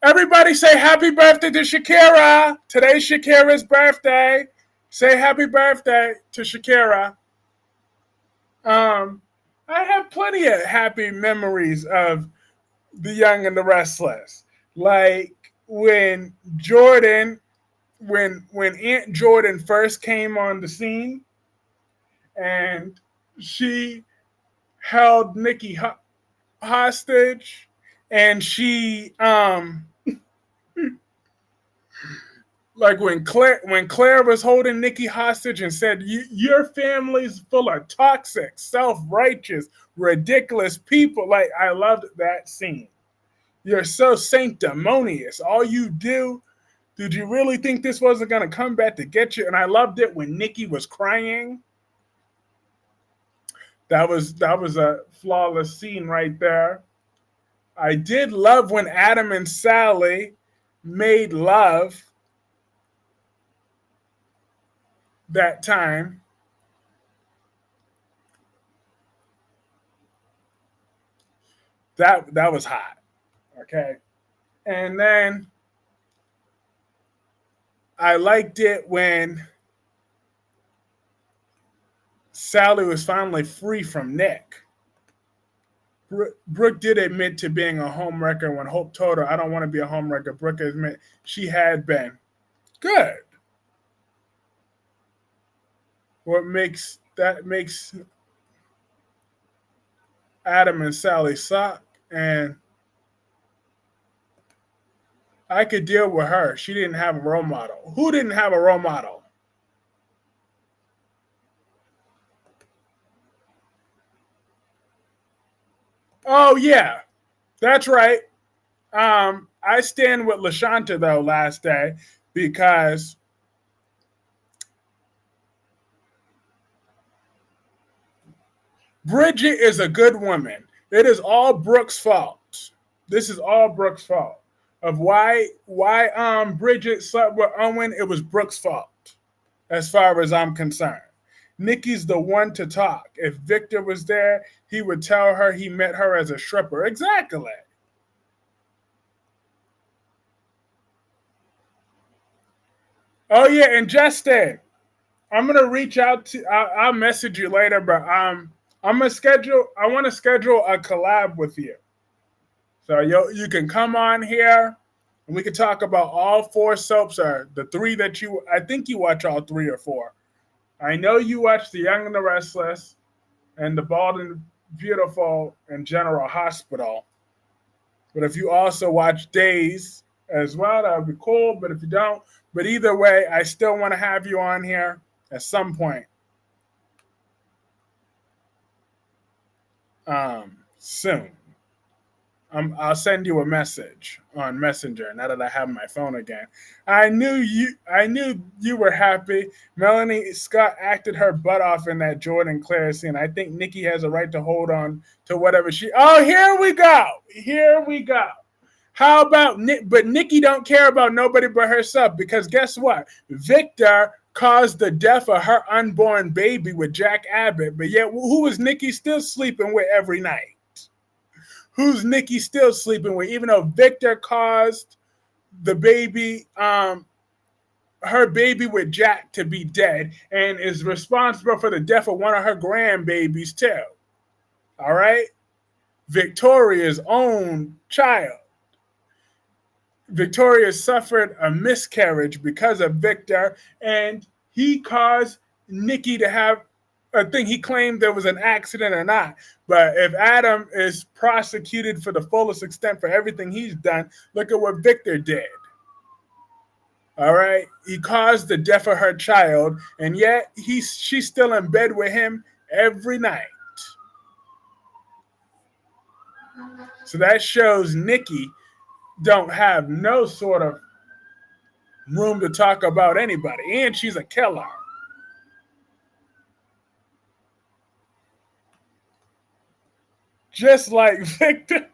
everybody say happy birthday to Shakira. Today's Shakira's birthday. Say happy birthday to Shakira. Um I have plenty of happy memories of The Young and the Restless. Like when Aunt Jordan first came on the scene and she held Nikki hostage and she like when Claire was holding Nikki hostage and said your family's full of toxic, self-righteous, ridiculous people. Like I loved that scene. You're so sanctimonious. All you do. Did you really think this wasn't gonna come back to get you? And I loved it when Nikki was crying. That was a flawless scene right there. I did love when Adam and Sally made love that time. That was hot. Okay. And then I liked it when Sally was finally free from Nick. Brooke did admit to being a homewrecker when Hope told her, I don't want to be a homewrecker. Brooke admit she had been. Good. What makes Adam and Sally suck, and I could deal with her. She didn't have a role model. Who didn't have a role model? Oh yeah, that's right. I stand with LaShanta though last day because Bridget is a good woman. It is all Brooke's fault. This is all Brooke's fault. Of why Bridget slept with Owen, it was Brooke's fault, as far as I'm concerned. Nikki's the one to talk. If Victor was there, he would tell her he met her as a stripper. Exactly. Oh yeah, and Justin, I'm gonna reach out to. I'll message you later, but I'm gonna schedule. I want to schedule a collab with you, so you can come on here, and we can talk about all four soaps. Or the three that you. I think you watch all three or four. I know you watch The Young and the Restless, and The Bald and Beautiful, and General Hospital. But if you also watch Days as well, that would be cool. But if you don't, but either way, I still want to have you on here at some point soon. I'll send you a message on Messenger now that I have my phone again. I knew you were happy. Melanie Scott acted her butt off in that Jordan Claire scene. I think Nikki has a right to hold on to whatever she. Oh, here we go. Here we go. How about Nick? But Nikki don't care about nobody but herself because guess what? Victor caused the death of her unborn baby with Jack Abbott. But yet, who is Nikki still sleeping with every night? Who's Nikki still sleeping with? Even though Victor caused the baby, her baby with Jack to be dead and is responsible for the death of one of her grandbabies too. All right? Victoria's own child. Victoria suffered a miscarriage because of Victor, and he caused Nikki to have a thing. He claimed there was an accident or not. But if Adam is prosecuted for the fullest extent for everything he's done, look at what Victor did. All right? He caused the death of her child, and yet she's still in bed with him every night. So that shows Nikki don't have no sort of room to talk about anybody. And she's a killer. Just like Victor.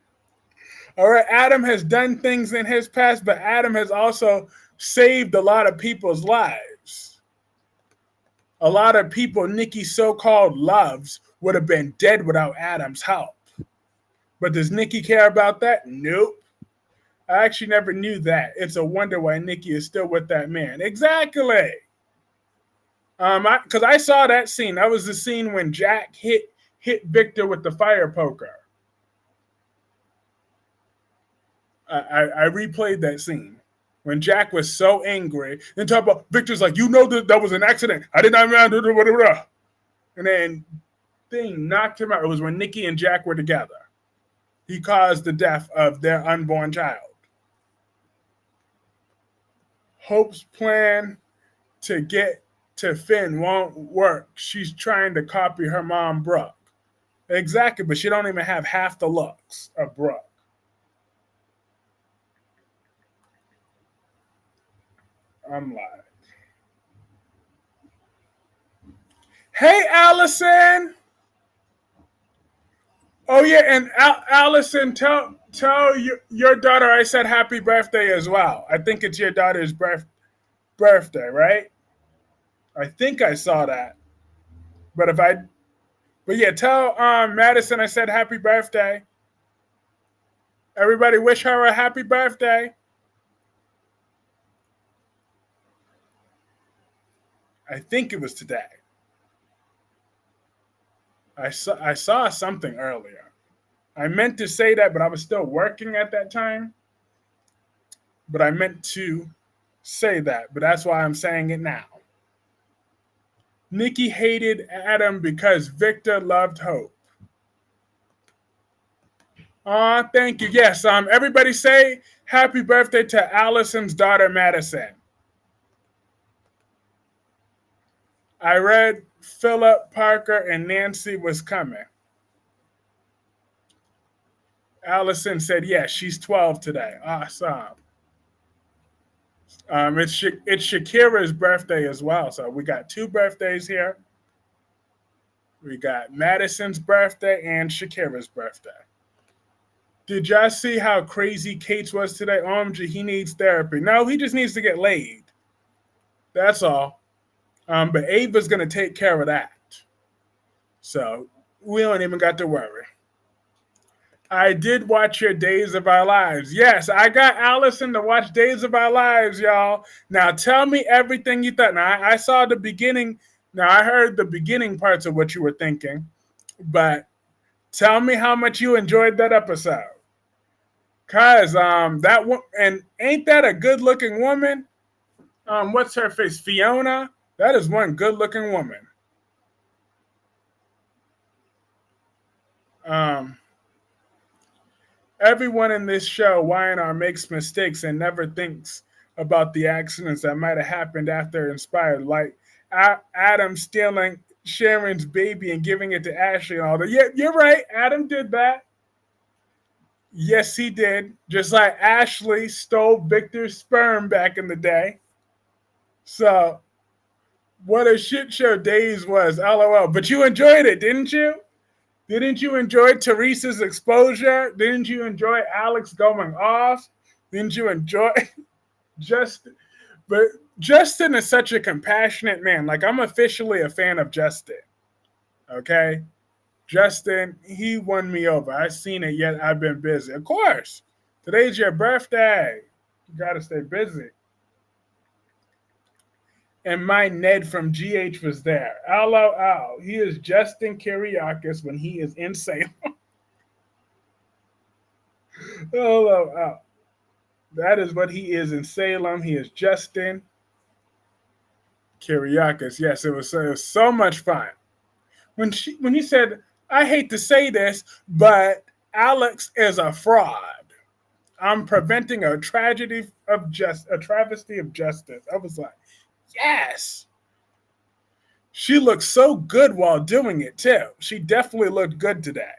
All right, Adam has done things in his past, but Adam has also saved a lot of people's lives. A lot of people Nikki so-called loves would have been dead without Adam's help. But does Nikki care about that? Nope. I actually never knew that. It's a wonder why Nikki is still with that man. Exactly. Because I saw that scene. That was the scene when Jack hit Victor with the fire poker. I replayed that scene when Jack was so angry. Then talk about Victor's like, you know that was an accident. I did not mean. And then thing knocked him out. It was when Nikki and Jack were together. He caused the death of their unborn child. Hope's plan to get to Finn won't work. She's trying to copy her mom, Brooke. Exactly, but she don't even have half the looks of Brooke. I'm like, hey, Allison. Oh yeah, and Allison, tell your daughter I said happy birthday as well. I think it's your daughter's birthday, right? I think I saw that. But yeah, tell Madison I said happy birthday. Everybody wish her a happy birthday. I think it was today. I saw something earlier. I meant to say that, but I was still working at that time. But I meant to say that, but that's why I'm saying it now. Nikki hated Adam because Victor loved Hope. Thank you. Yes, everybody say happy birthday to Allison's daughter, Madison. I read Philip, Parker, and Nancy was coming. Allison said, yes, she's 12 today. Awesome. It's Shakira's birthday as well. So we got two birthdays here. We got Madison's birthday and Shakira's birthday. Did y'all see how crazy Kate's was today? OMG, he needs therapy. No, he just needs to get laid. That's all. But Ava's going to take care of that. So we don't even got to worry. I did watch your Days of Our Lives. Yes, I got Allison to watch Days of Our Lives, y'all. Now tell me everything you thought. Now I saw the beginning. Now I heard the beginning parts of what you were thinking. But tell me how much you enjoyed that episode. Cause that one, and ain't that a good looking woman? What's her face? Fiona? That is one good looking woman. Everyone in this show, Y&R, makes mistakes and never thinks about the accidents that might have happened after Inspired, like Adam stealing Sharon's baby and giving it to Ashley and all that. Yeah, you're right. Adam did that. Yes, he did. Just like Ashley stole Victor's sperm back in the day. So, what a shit show Days was. LOL. But you enjoyed it, didn't you? Didn't you enjoy Teresa's exposure? Didn't you enjoy Alex going off? Didn't you enjoy Justin? But Justin is such a compassionate man. Like, I'm officially a fan of Justin. Okay? Justin, he won me over. I've seen it, yet I've been busy. Of course. Today's your birthday. You got to stay busy. And my Ned from GH was there. LOL. He is Justin Kiriakis when he is in Salem. LOL. That is what he is in Salem. He is Justin Kiriakis. Yes, it was so much fun. When he said, I hate to say this, but Alex is a fraud. I'm preventing a travesty of justice. I was like, yes. She looked so good while doing it, too. She definitely looked good today.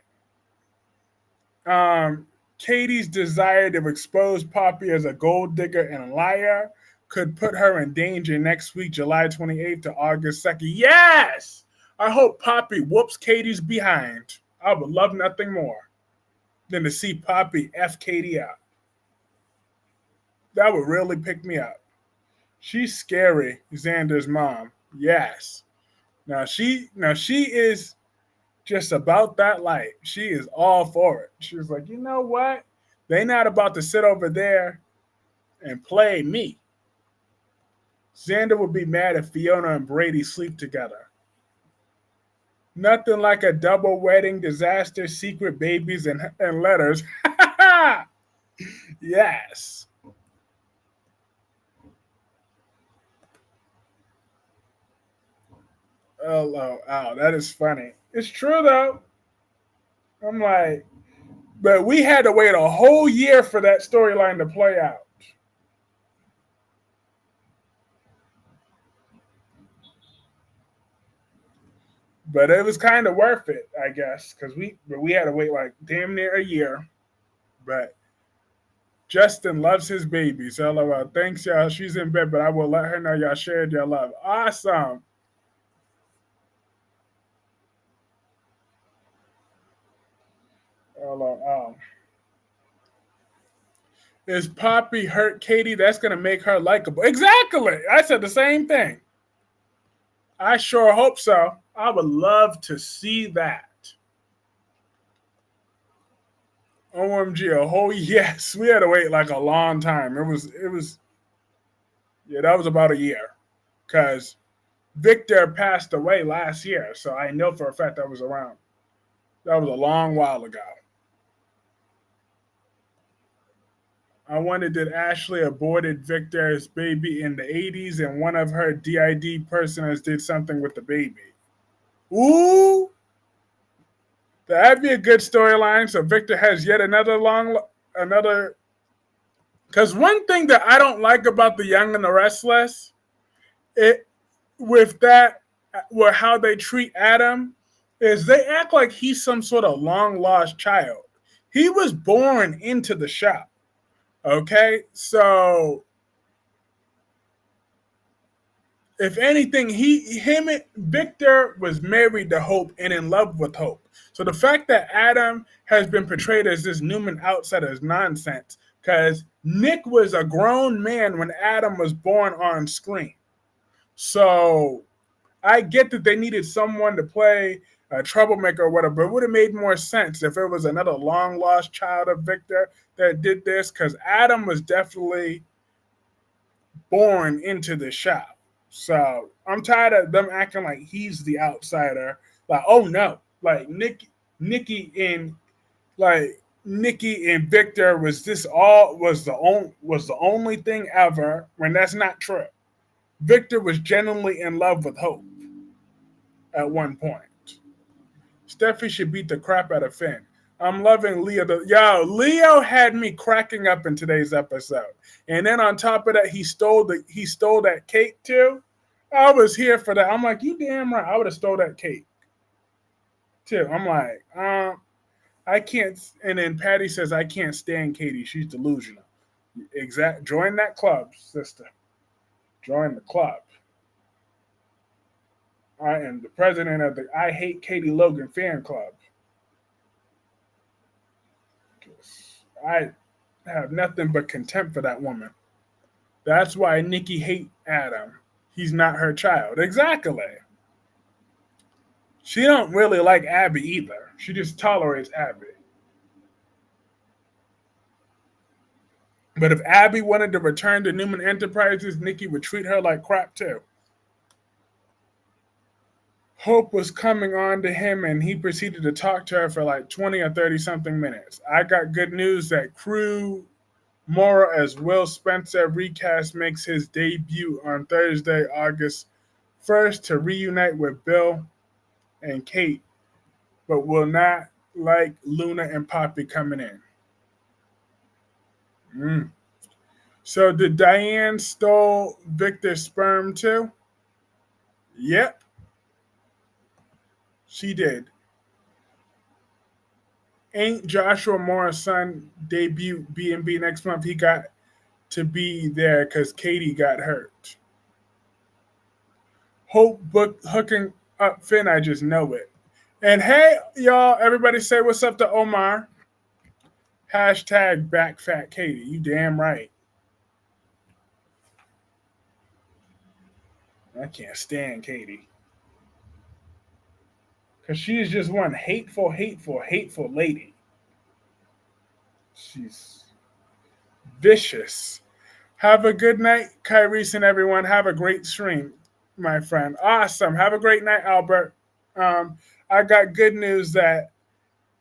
Um, Katie's desire to expose Poppy as a gold digger and liar could put her in danger next week, July 28th to August 2nd. Yes! I hope Poppy whoops Katie's behind. I would love nothing more than to see Poppy F Katie out. That would really pick me up. She's scary, Xander's mom. Yes. Now she is just about that light. She is all for it. She was like, you know what? They not about to sit over there and play me. Xander would be mad if Fiona and Brady sleep together. Nothing like a double wedding disaster, secret babies, and letters. Yes. Oh, that is funny. It's true though. I'm like, but we had to wait a whole year for that storyline to play out. But it was kind of worth it, I guess, because we had to wait like damn near a year. But Justin loves his babies. LOL. Thanks, y'all. She's in bed, but I will let her know y'all shared your love. Awesome. LOL. Is Poppy hurt Katie? That's gonna make her likable. Exactly. I said the same thing. I sure hope so. I would love to see that. OMG, a whole yes. We had to wait like a long time. It was yeah, that was about a year. Cause Victor passed away last year, so I know for a fact I was around. That was a long while ago. I wondered did Ashley aborted Victor's baby in the 80s and one of her DID personas did something with the baby. Ooh, that'd be a good storyline. So Victor has yet another. Because one thing that I don't like about the Young and the Restless, it with that, with how they treat Adam, is they act like he's some sort of long lost child. He was born into the shop. Okay, so if anything, Victor was married to Hope and in love with Hope. So the fact that Adam has been portrayed as this Newman outsider is nonsense. Because Nick was a grown man when Adam was born on screen. So I get that they needed someone to play a troublemaker or whatever, but it would have made more sense if it was another long lost child of Victor that did this. Because Adam was definitely born into the shop. So I'm tired of them acting like he's the outsider. Like, oh no, like Nikki and like Nikki and Victor was the only thing ever when that's not true. Victor was genuinely in love with Hope at one point. Steffi should beat the crap out of Finn. I'm loving Leo. Leo had me cracking up in today's episode. And then on top of that, he stole that cake too. I was here for that. I'm like, you damn right. I would have stole that cake too. I'm like, I can't. And then Patty says, I can't stand Katie. She's delusional. Exact. Join that club, sister. Join the club. I am the president of the I Hate Katie Logan fan club. I have nothing but contempt for that woman. That's why Nikki hate Adam. He's not her child. Exactly. She don't really like Abby either. She just tolerates Abby. But if Abby wanted to return to Newman Enterprises, Nikki would treat her like crap too. Hope was coming on to him and he proceeded to talk to her for like 20 or 30 something minutes. I got good news that Crew Mora as Will Spencer recast makes his debut on Thursday, August 1st to reunite with Bill and Kate, but will not like Luna and Poppy coming in. Mm. So did Diane stole Victor's sperm too? Yep, she did. Ain't Joshua Moore's son debut B&B next month? He got to be there because Katie got hurt. Hope book hooking up Finn. I just know it. And hey, y'all, everybody say what's up to Omar. Hashtag back fat Katie. You damn right. I can't stand Katie. Because she is just one hateful, hateful, hateful lady. She's vicious. Have a good night, Kyrese and everyone. Have a great stream, my friend. Awesome. Have a great night, Albert. Um, I got good news that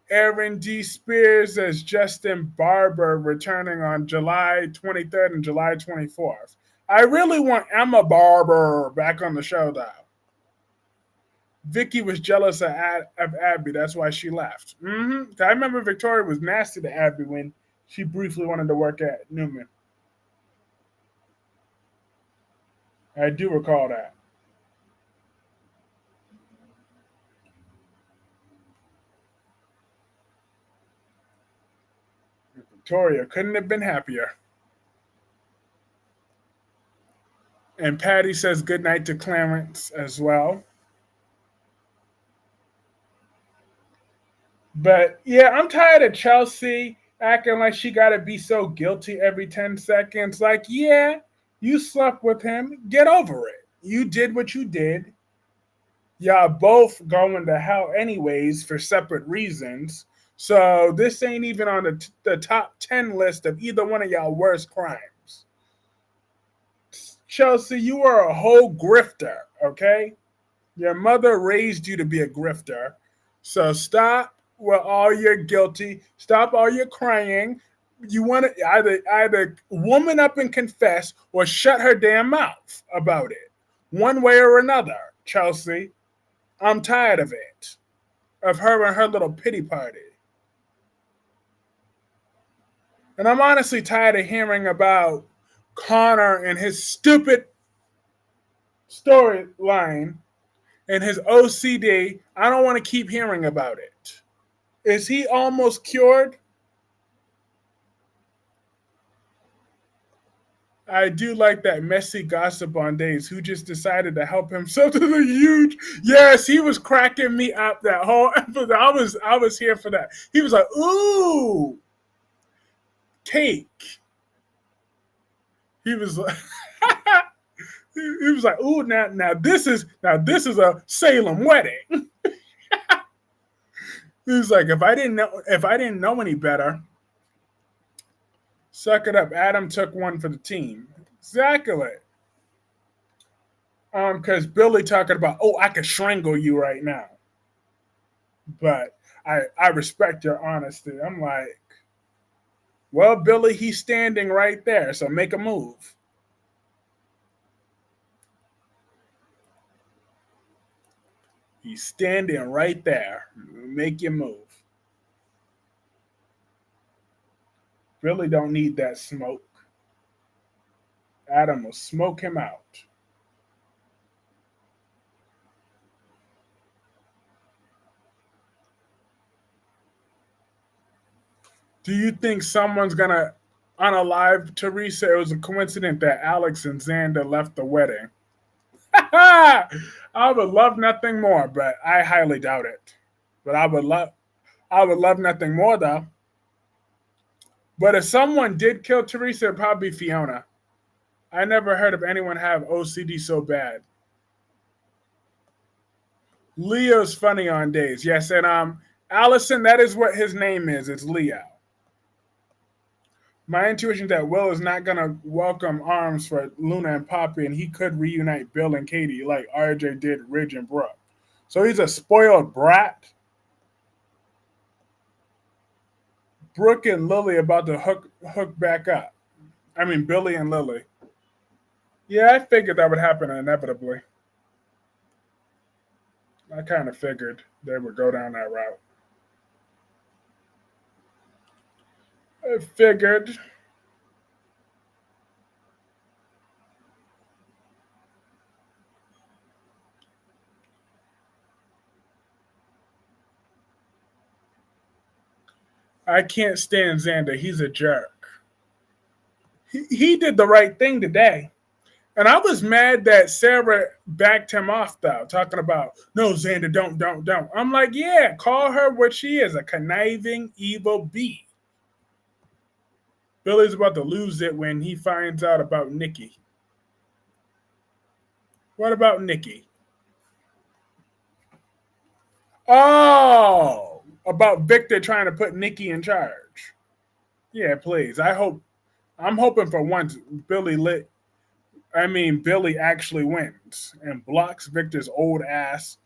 Aaron D. Spears as Justin Barber returning on July 23rd and July 24th. I really want Emma Barber back on the show, though. Vicky was jealous of Abby. That's why she left. I remember Victoria was nasty to Abby when she briefly wanted to work at Newman. I do recall that. Victoria couldn't have been happier. And Patty says goodnight to Clarence as well. But yeah, I'm tired of Chelsea acting like she got to be so guilty every 10 seconds. Like, yeah, you slept with him. Get over it. You did what you did. Y'all both going to hell anyways for separate reasons. So this ain't even on the top 10 list of either one of y'all worst crimes. Chelsea, you are a whole grifter, okay? Your mother raised you to be a grifter. So stop with all your guilty. Stop all your crying. You want to either woman up and confess or shut her damn mouth about it. One way or another, Chelsea. I'm tired of it. Of her and her little pity party. And I'm honestly tired of hearing about Connor and his stupid storyline and his OCD. I don't want to keep hearing about it. Is he almost cured? I do like that messy gossip on days who just decided to help himself to the huge. Yes, he was cracking me up that whole episode. I was here for that. He was like, ooh, cake. He was like he was like, ooh, now this is a Salem wedding. He was like, if I didn't know any better, suck it up. Adam took one for the team. Exactly. Because Billy talking about, oh, I could strangle you right now. But I respect your honesty. I'm like, well, Billy, he's standing right there, so make a move. He's standing right there. Make your move. Billy don't need that smoke. Adam will smoke him out. Do you think someone's gonna unalive Teresa? It was a coincidence that Alex and Xander left the wedding. I would love nothing more, but I highly doubt it. But I would love nothing more though. But if someone did kill Teresa, it'd probably be Fiona. I never heard of anyone have OCD so bad. Leo's funny on days. Yes, and Allison, that is what his name is. It's Leo. My intuition that Will is not gonna welcome arms for Luna and Poppy, and he could reunite Bill and Katie like RJ did Ridge and Brooke. So he's a spoiled brat. Brooke and Lily about to hook back up. I mean Billy and Lily. Yeah, I figured that would happen inevitably. I kind of figured they would go down that route. I figured. I can't stand Xander. He's a jerk. He did the right thing today. And I was mad that Sarah backed him off though, talking about no Xander, don't. I'm like, yeah, call her what she is, a conniving, evil bee. Billy's about to lose it when he finds out about Nikki. What about Nikki? Oh, about Victor trying to put Nikki in charge. Yeah, please. I'm hoping for once Billy actually wins and blocks Victor's old ass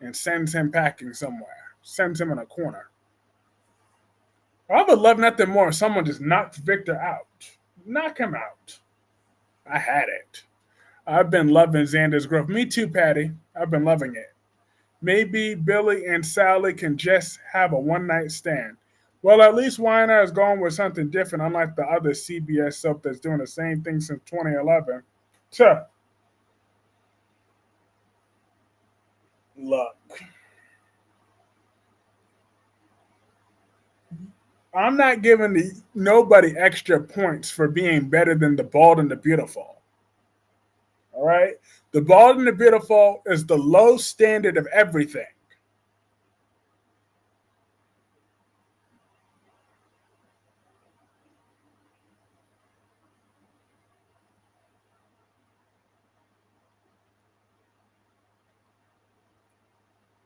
and sends him packing somewhere. Sends him in a corner. I would love nothing more if someone just knocks Victor out. Knock him out. I had it. I've been loving Xander's growth. Me too, Patty. I've been loving it. Maybe Billy and Sally can just have a one night stand. Well, at least Weiner is going with something different, unlike the other CBS soap that's doing the same thing since 2011. So, look, I'm not giving nobody extra points for being better than the Bald and the Beautiful. All right? The Bald and the Beautiful is the low standard of everything.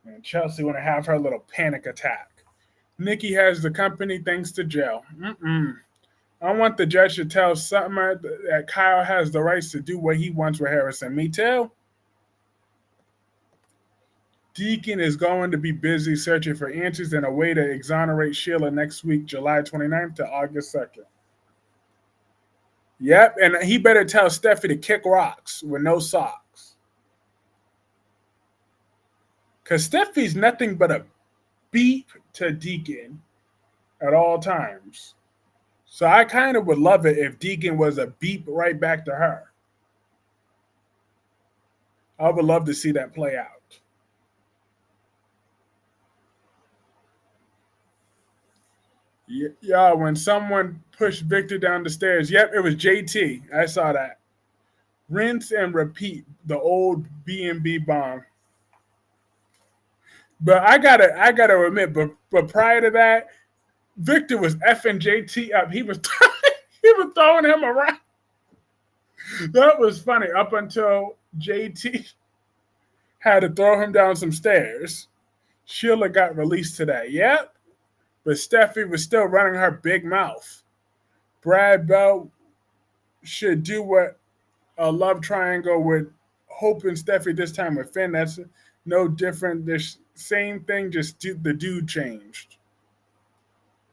And Chelsea want to have her little panic attack. Nikki has the company thanks to Jill. Mm-mm. I want the judge to tell Summer that Kyle has the rights to do what he wants with Harrison. Me too. Deacon is going to be busy searching for answers and a way to exonerate Sheila next week, July 29th to August 2nd. Yep, and he better tell Steffi to kick rocks with no socks. Because Steffi's nothing but a beep to Deacon at all times. So I kind of would love it if Deacon was a beep right back to her. I would love to see that play out. Yeah, when someone pushed Victor down the stairs, yep, it was JT. I saw that. Rinse and repeat the old B&B bomb. But I gotta admit, but prior to that, Victor was effing JT up. He was he was throwing him around. That was funny up until JT had to throw him down some stairs. Sheila got released today. Yep, but Steffi was still running her big mouth. Brad Bell should do what a love triangle with Hope and Steffi this time with Finn. That's no different. The same thing, just the dude changed.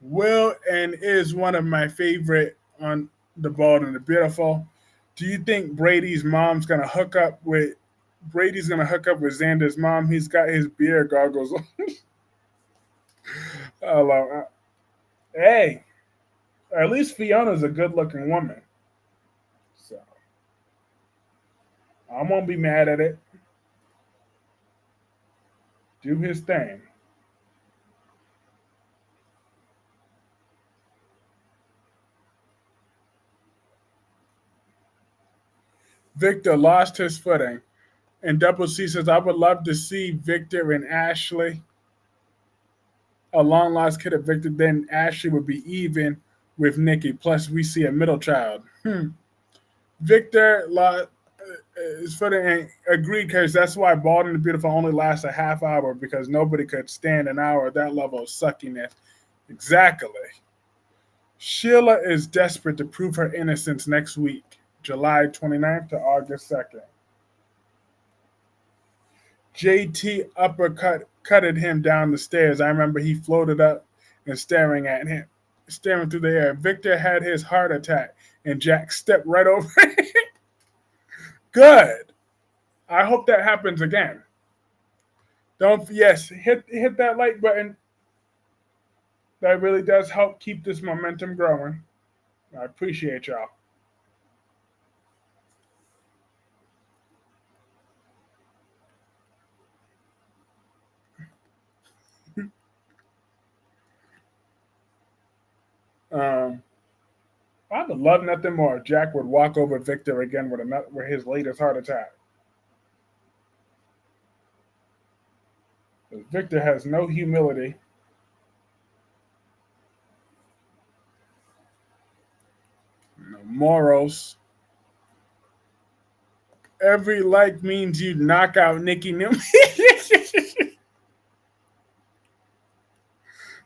Will and is one of my favorite on the Bald and the Beautiful. Do you think Brady's gonna hook up with Xander's mom? He's got his beer goggles on. Hello. Hey, at least Fiona's a good looking woman. So I won't be mad at it. Do his thing. Victor lost his footing. And Double C says, I would love to see Victor and Ashley, a long lost kid of Victor. Then Ashley would be even with Nikki. Plus, we see a middle child. Victor lost his footing and agreed because that's why Bald and the Beautiful only lasts a half hour because nobody could stand an hour at that level of suckiness. Exactly. Sheila is desperate to prove her innocence next week, July 29th to August 2nd. JT uppercutted him down the stairs. I remember he floated up and staring through the air. Victor had his heart attack, and Jack stepped right over it. Good. I hope that happens again. Don't hit that like button. That really does help keep this momentum growing. I appreciate y'all. Um, I would love nothing more if Jack would walk over Victor again with his latest heart attack. Victor has no humility, no morals. Every like means you knock out Nikki Newman.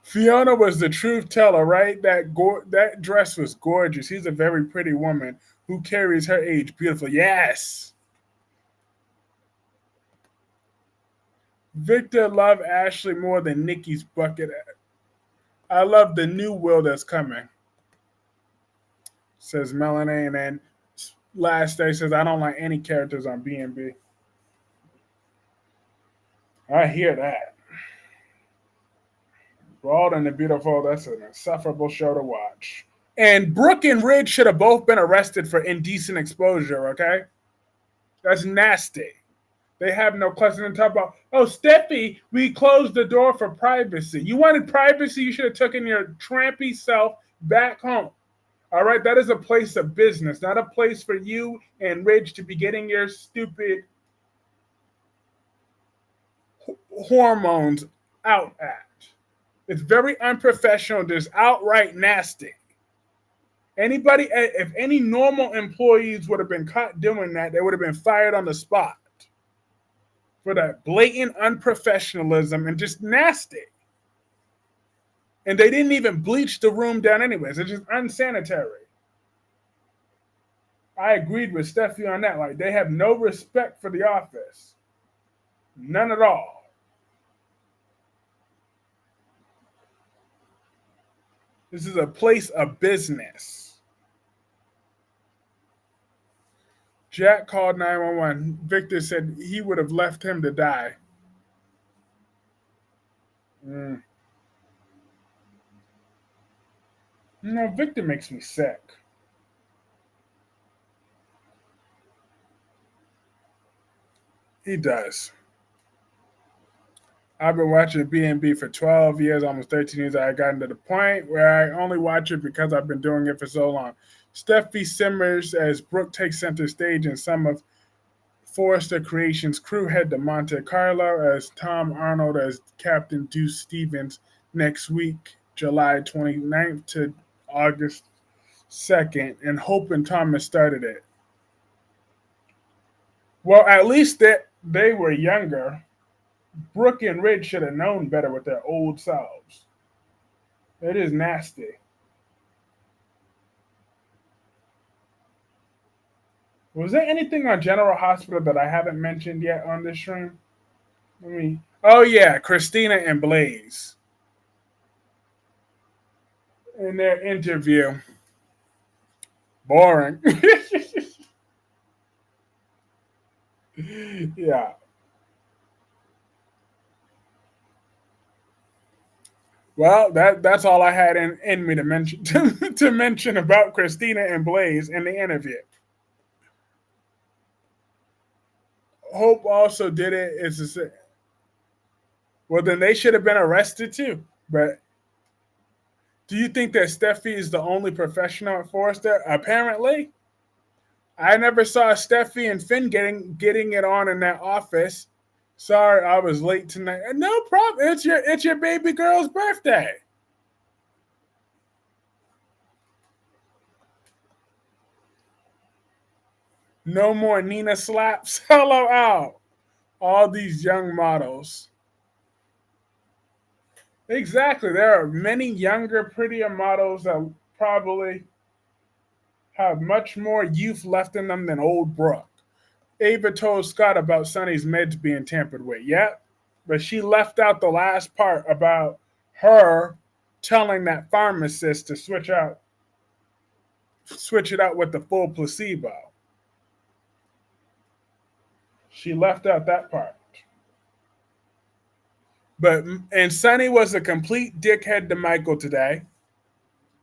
Fiona was the truth teller, right? That dress was gorgeous. He's a very pretty woman who carries her age beautifully. Yes. Victor loved Ashley more than Nikki's bucket. I love the new Will that's coming, says Melanie. And then last day says, I don't like any characters on B&B. I hear that. Bald and the Beautiful, that's an insufferable show to watch. And Brooke and Ridge should have both been arrested for indecent exposure, okay? That's nasty. They have no question to talk about, oh, Steffi, we closed the door for privacy. You wanted privacy, you should have taken your trampy self back home. All right, that is a place of business, not a place for you and Ridge to be getting your stupid hormones out at. It's very unprofessional, just outright nasty. If any normal employees would have been caught doing that, they would have been fired on the spot for that blatant unprofessionalism and just nasty. And they didn't even bleach the room down anyways. It's just unsanitary. I agreed with Steffi on that. Like, they have no respect for the office. None at all. This is a place of business. Jack called 911. Victor said he would have left him to die. Victor makes me sick. He does. I've been watching B&B for 12 years, almost 13 years. I got to the point where I only watch it because I've been doing it for so long. Steffi simmers as Brooke takes center stage in some of Forrester Creations' crew head to Monte Carlo as Tom Arnold as Captain Deuce Stevens next week, July 29th to August 2nd, and Hope and Thomas started it. Well, at least they were younger. Brooke and Ridge should have known better with their old selves. It is nasty. Was there anything on General Hospital that I haven't mentioned yet on this stream? Oh yeah, Christina and Blaze. In their interview. Boring. Yeah. Well, that's all I had in me to mention to mention about Christina and Blaze in the interview. Hope also did it. Well, then they should have been arrested too. But do you think that Steffi is the only professional at Forrester? Apparently. I never saw Steffi and Finn getting it on in that office. Sorry, I was late tonight. No problem. It's your baby girl's birthday. No more Nina slaps. Hello out. All these young models. Exactly. There are many younger, prettier models that probably have much more youth left in them than old Brooke. Ava told Scott about Sonny's meds being tampered with. Yep. But she left out the last part about her telling that pharmacist to switch it out with the full placebo. She left out that part. And Sonny was a complete dickhead to Michael today.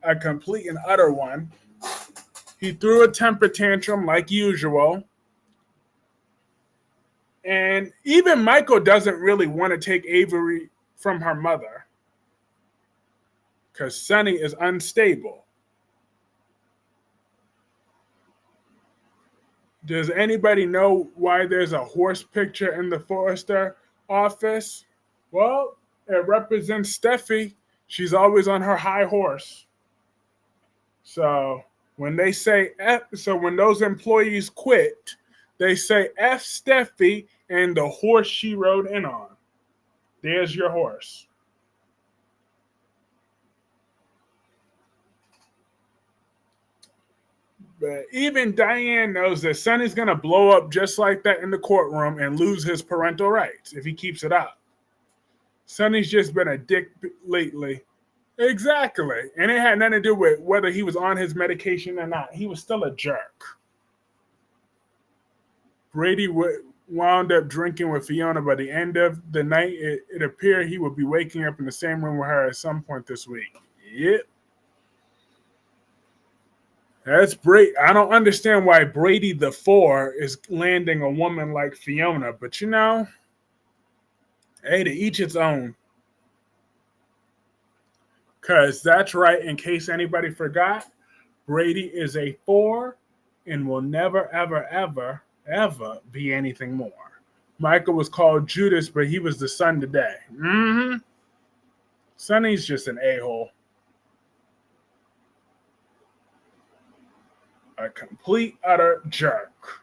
A complete and utter one. He threw a temper tantrum like usual. And even Michael doesn't really want to take Avery from her mother. because Sonny is unstable. Does anybody know why there's a horse picture in the Forrester office? Well, it represents Steffi. She's always on her high horse. So when they say F, so when those employees quit, they say F Steffi and the horse she rode in on. There's your horse. But even Diane knows that Sonny's going to blow up just like that in the courtroom and lose his parental rights if he keeps it up. Sonny's just been a dick lately. Exactly. And it had nothing to do with whether he was on his medication or not. He was still a jerk. Brady wound up drinking with Fiona. By the end of the night, it appeared he would be waking up in the same room with her at some point this week. Yep. That's Brady. I don't understand why Brady the Four is landing a woman like Fiona, but hey, to each its own. Because that's right, in case anybody forgot, Brady is a 4 and will never, ever, ever, ever be anything more. Michael was called Judas, but he was the son today. Sonny's just an a-hole. A complete, utter jerk.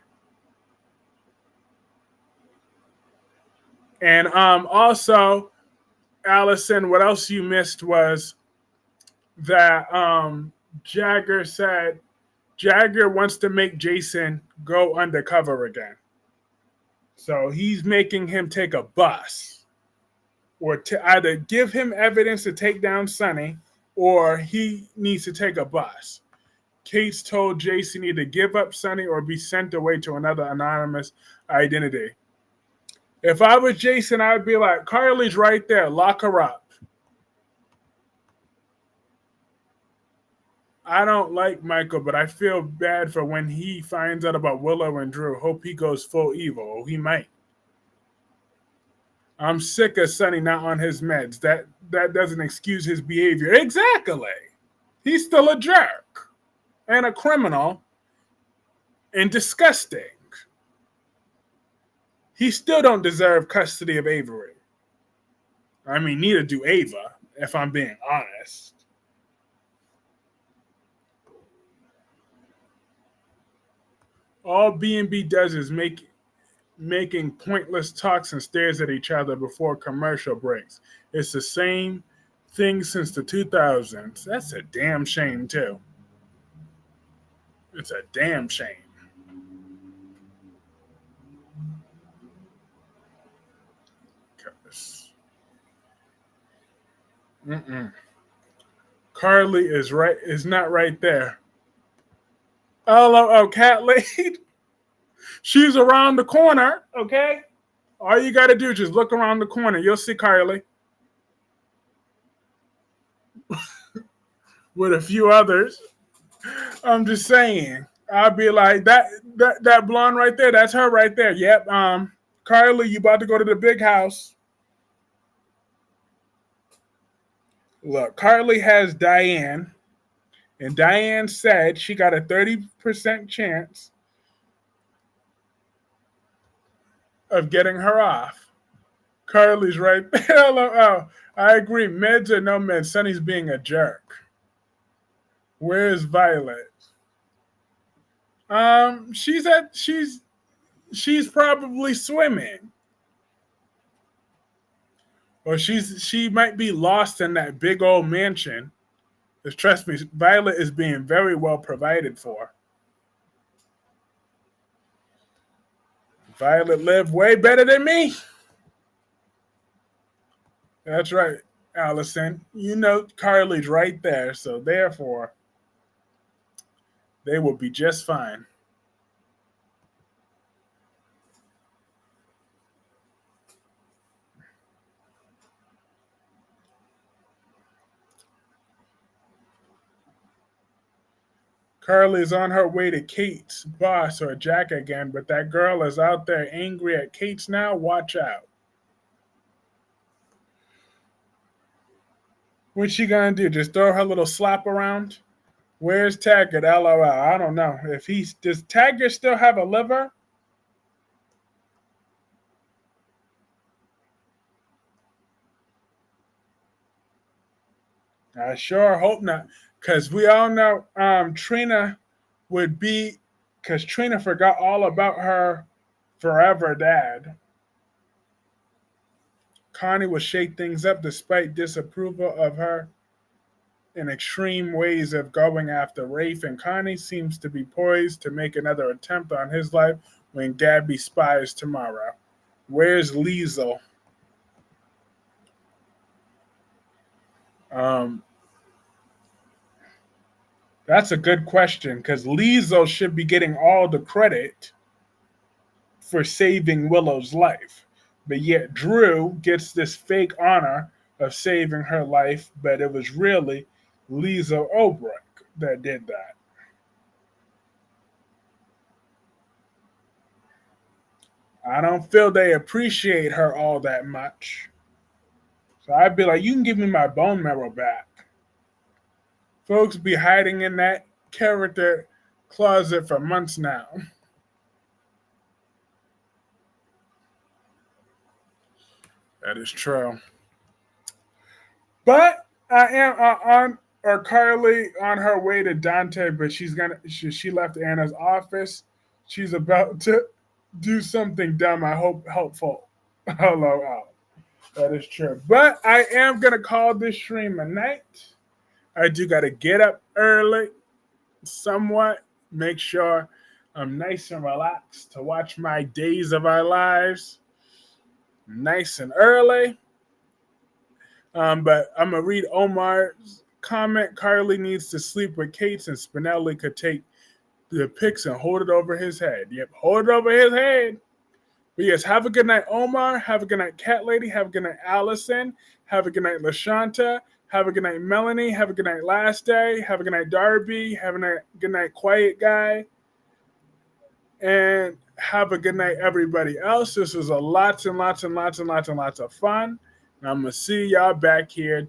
And also, Allison, what else you missed was that Jagger said Jagger wants to make Jason go undercover again. So he's making him take a bus or to either give him evidence to take down Sonny or he needs to take a bus. Kate's told Jason either give up Sonny or be sent away to another anonymous identity. If I was Jason, I'd be like, Carly's right there. Lock her up. I don't like Michael, but I feel bad for when he finds out about Willow and Drew. Hope he goes full evil. He might. I'm sick of Sonny not on his meds. That doesn't excuse his behavior. Exactly. He's still a jerk and a criminal and disgusting. He still don't deserve custody of Avery. I mean, neither do Ava, if I'm being honest. All B&B does is making pointless talks and stares at each other before commercial breaks. It's the same thing since the 2000s. That's a damn shame, too. It's a damn shame. Carly is not right there. Oh, Cat Lady. She's around the corner, okay? All you got to do is just look around the corner. You'll see Carly. With a few others. I'm just saying. I'll be like, that blonde right there, that's her right there. Yep. Carly, you about to go to the big house. Look, Carly has Diane. And Diane said she got a 30% chance of getting her off. Carly's right there. Oh, I agree. Meds or no meds, Sonny's being a jerk. Where's Violet? She's probably swimming. Or she might be lost in that big old mansion. Because trust me, Violet is being very well provided for. Violet lived way better than me. That's right, Allison. You know Carly's right there, so therefore, they will be just fine. Carly's on her way to Kate's boss or Jack again, but that girl is out there angry at Kate's now. Watch out. What's she gonna do? Just throw her little slap around? Where's Taggart? LOL. I don't know. If he does Taggart still have a liver? I sure hope not. Cause we all know Trina would be because Trina forgot all about her forever dad. Connie would shake things up despite disapproval of her in extreme ways of going after Rafe, and Connie seems to be poised to make another attempt on his life when Gabby spies tomorrow. Where's Liesel? Um, that's a good question because Liesel should be getting all the credit for saving Willow's life. But yet Drew gets this fake honor of saving her life, but it was really Liesel Obrecht that did that. I don't feel they appreciate her all that much. So I'd be like, you can give me my bone marrow back. Folks be hiding in that character closet for months now. That is true. But I am on or Carly on her way to Dante, but she left Anna's office. She's about to do something dumb. I hope helpful. Hello, out. That is true. But I am gonna call this stream a night. I do gotta get up early, somewhat. Make sure I'm nice and relaxed to watch my Days of Our Lives nice and early. But I'm gonna read Omar's comment. Carly needs to sleep with Kate, and Spinelli could take the pics and hold it over his head. Yep, hold it over his head. But yes, have a good night, Omar. Have a good night, Cat Lady. Have a good night, Allison. Have a good night, LaShanta. Have a good night, Melanie. Have a good night, Last Day. Have a good night, Darby. Have a good night, Quiet Guy. And have a good night, everybody else. This was a lots and lots and lots and lots and lots of fun. And I'm going to see y'all back here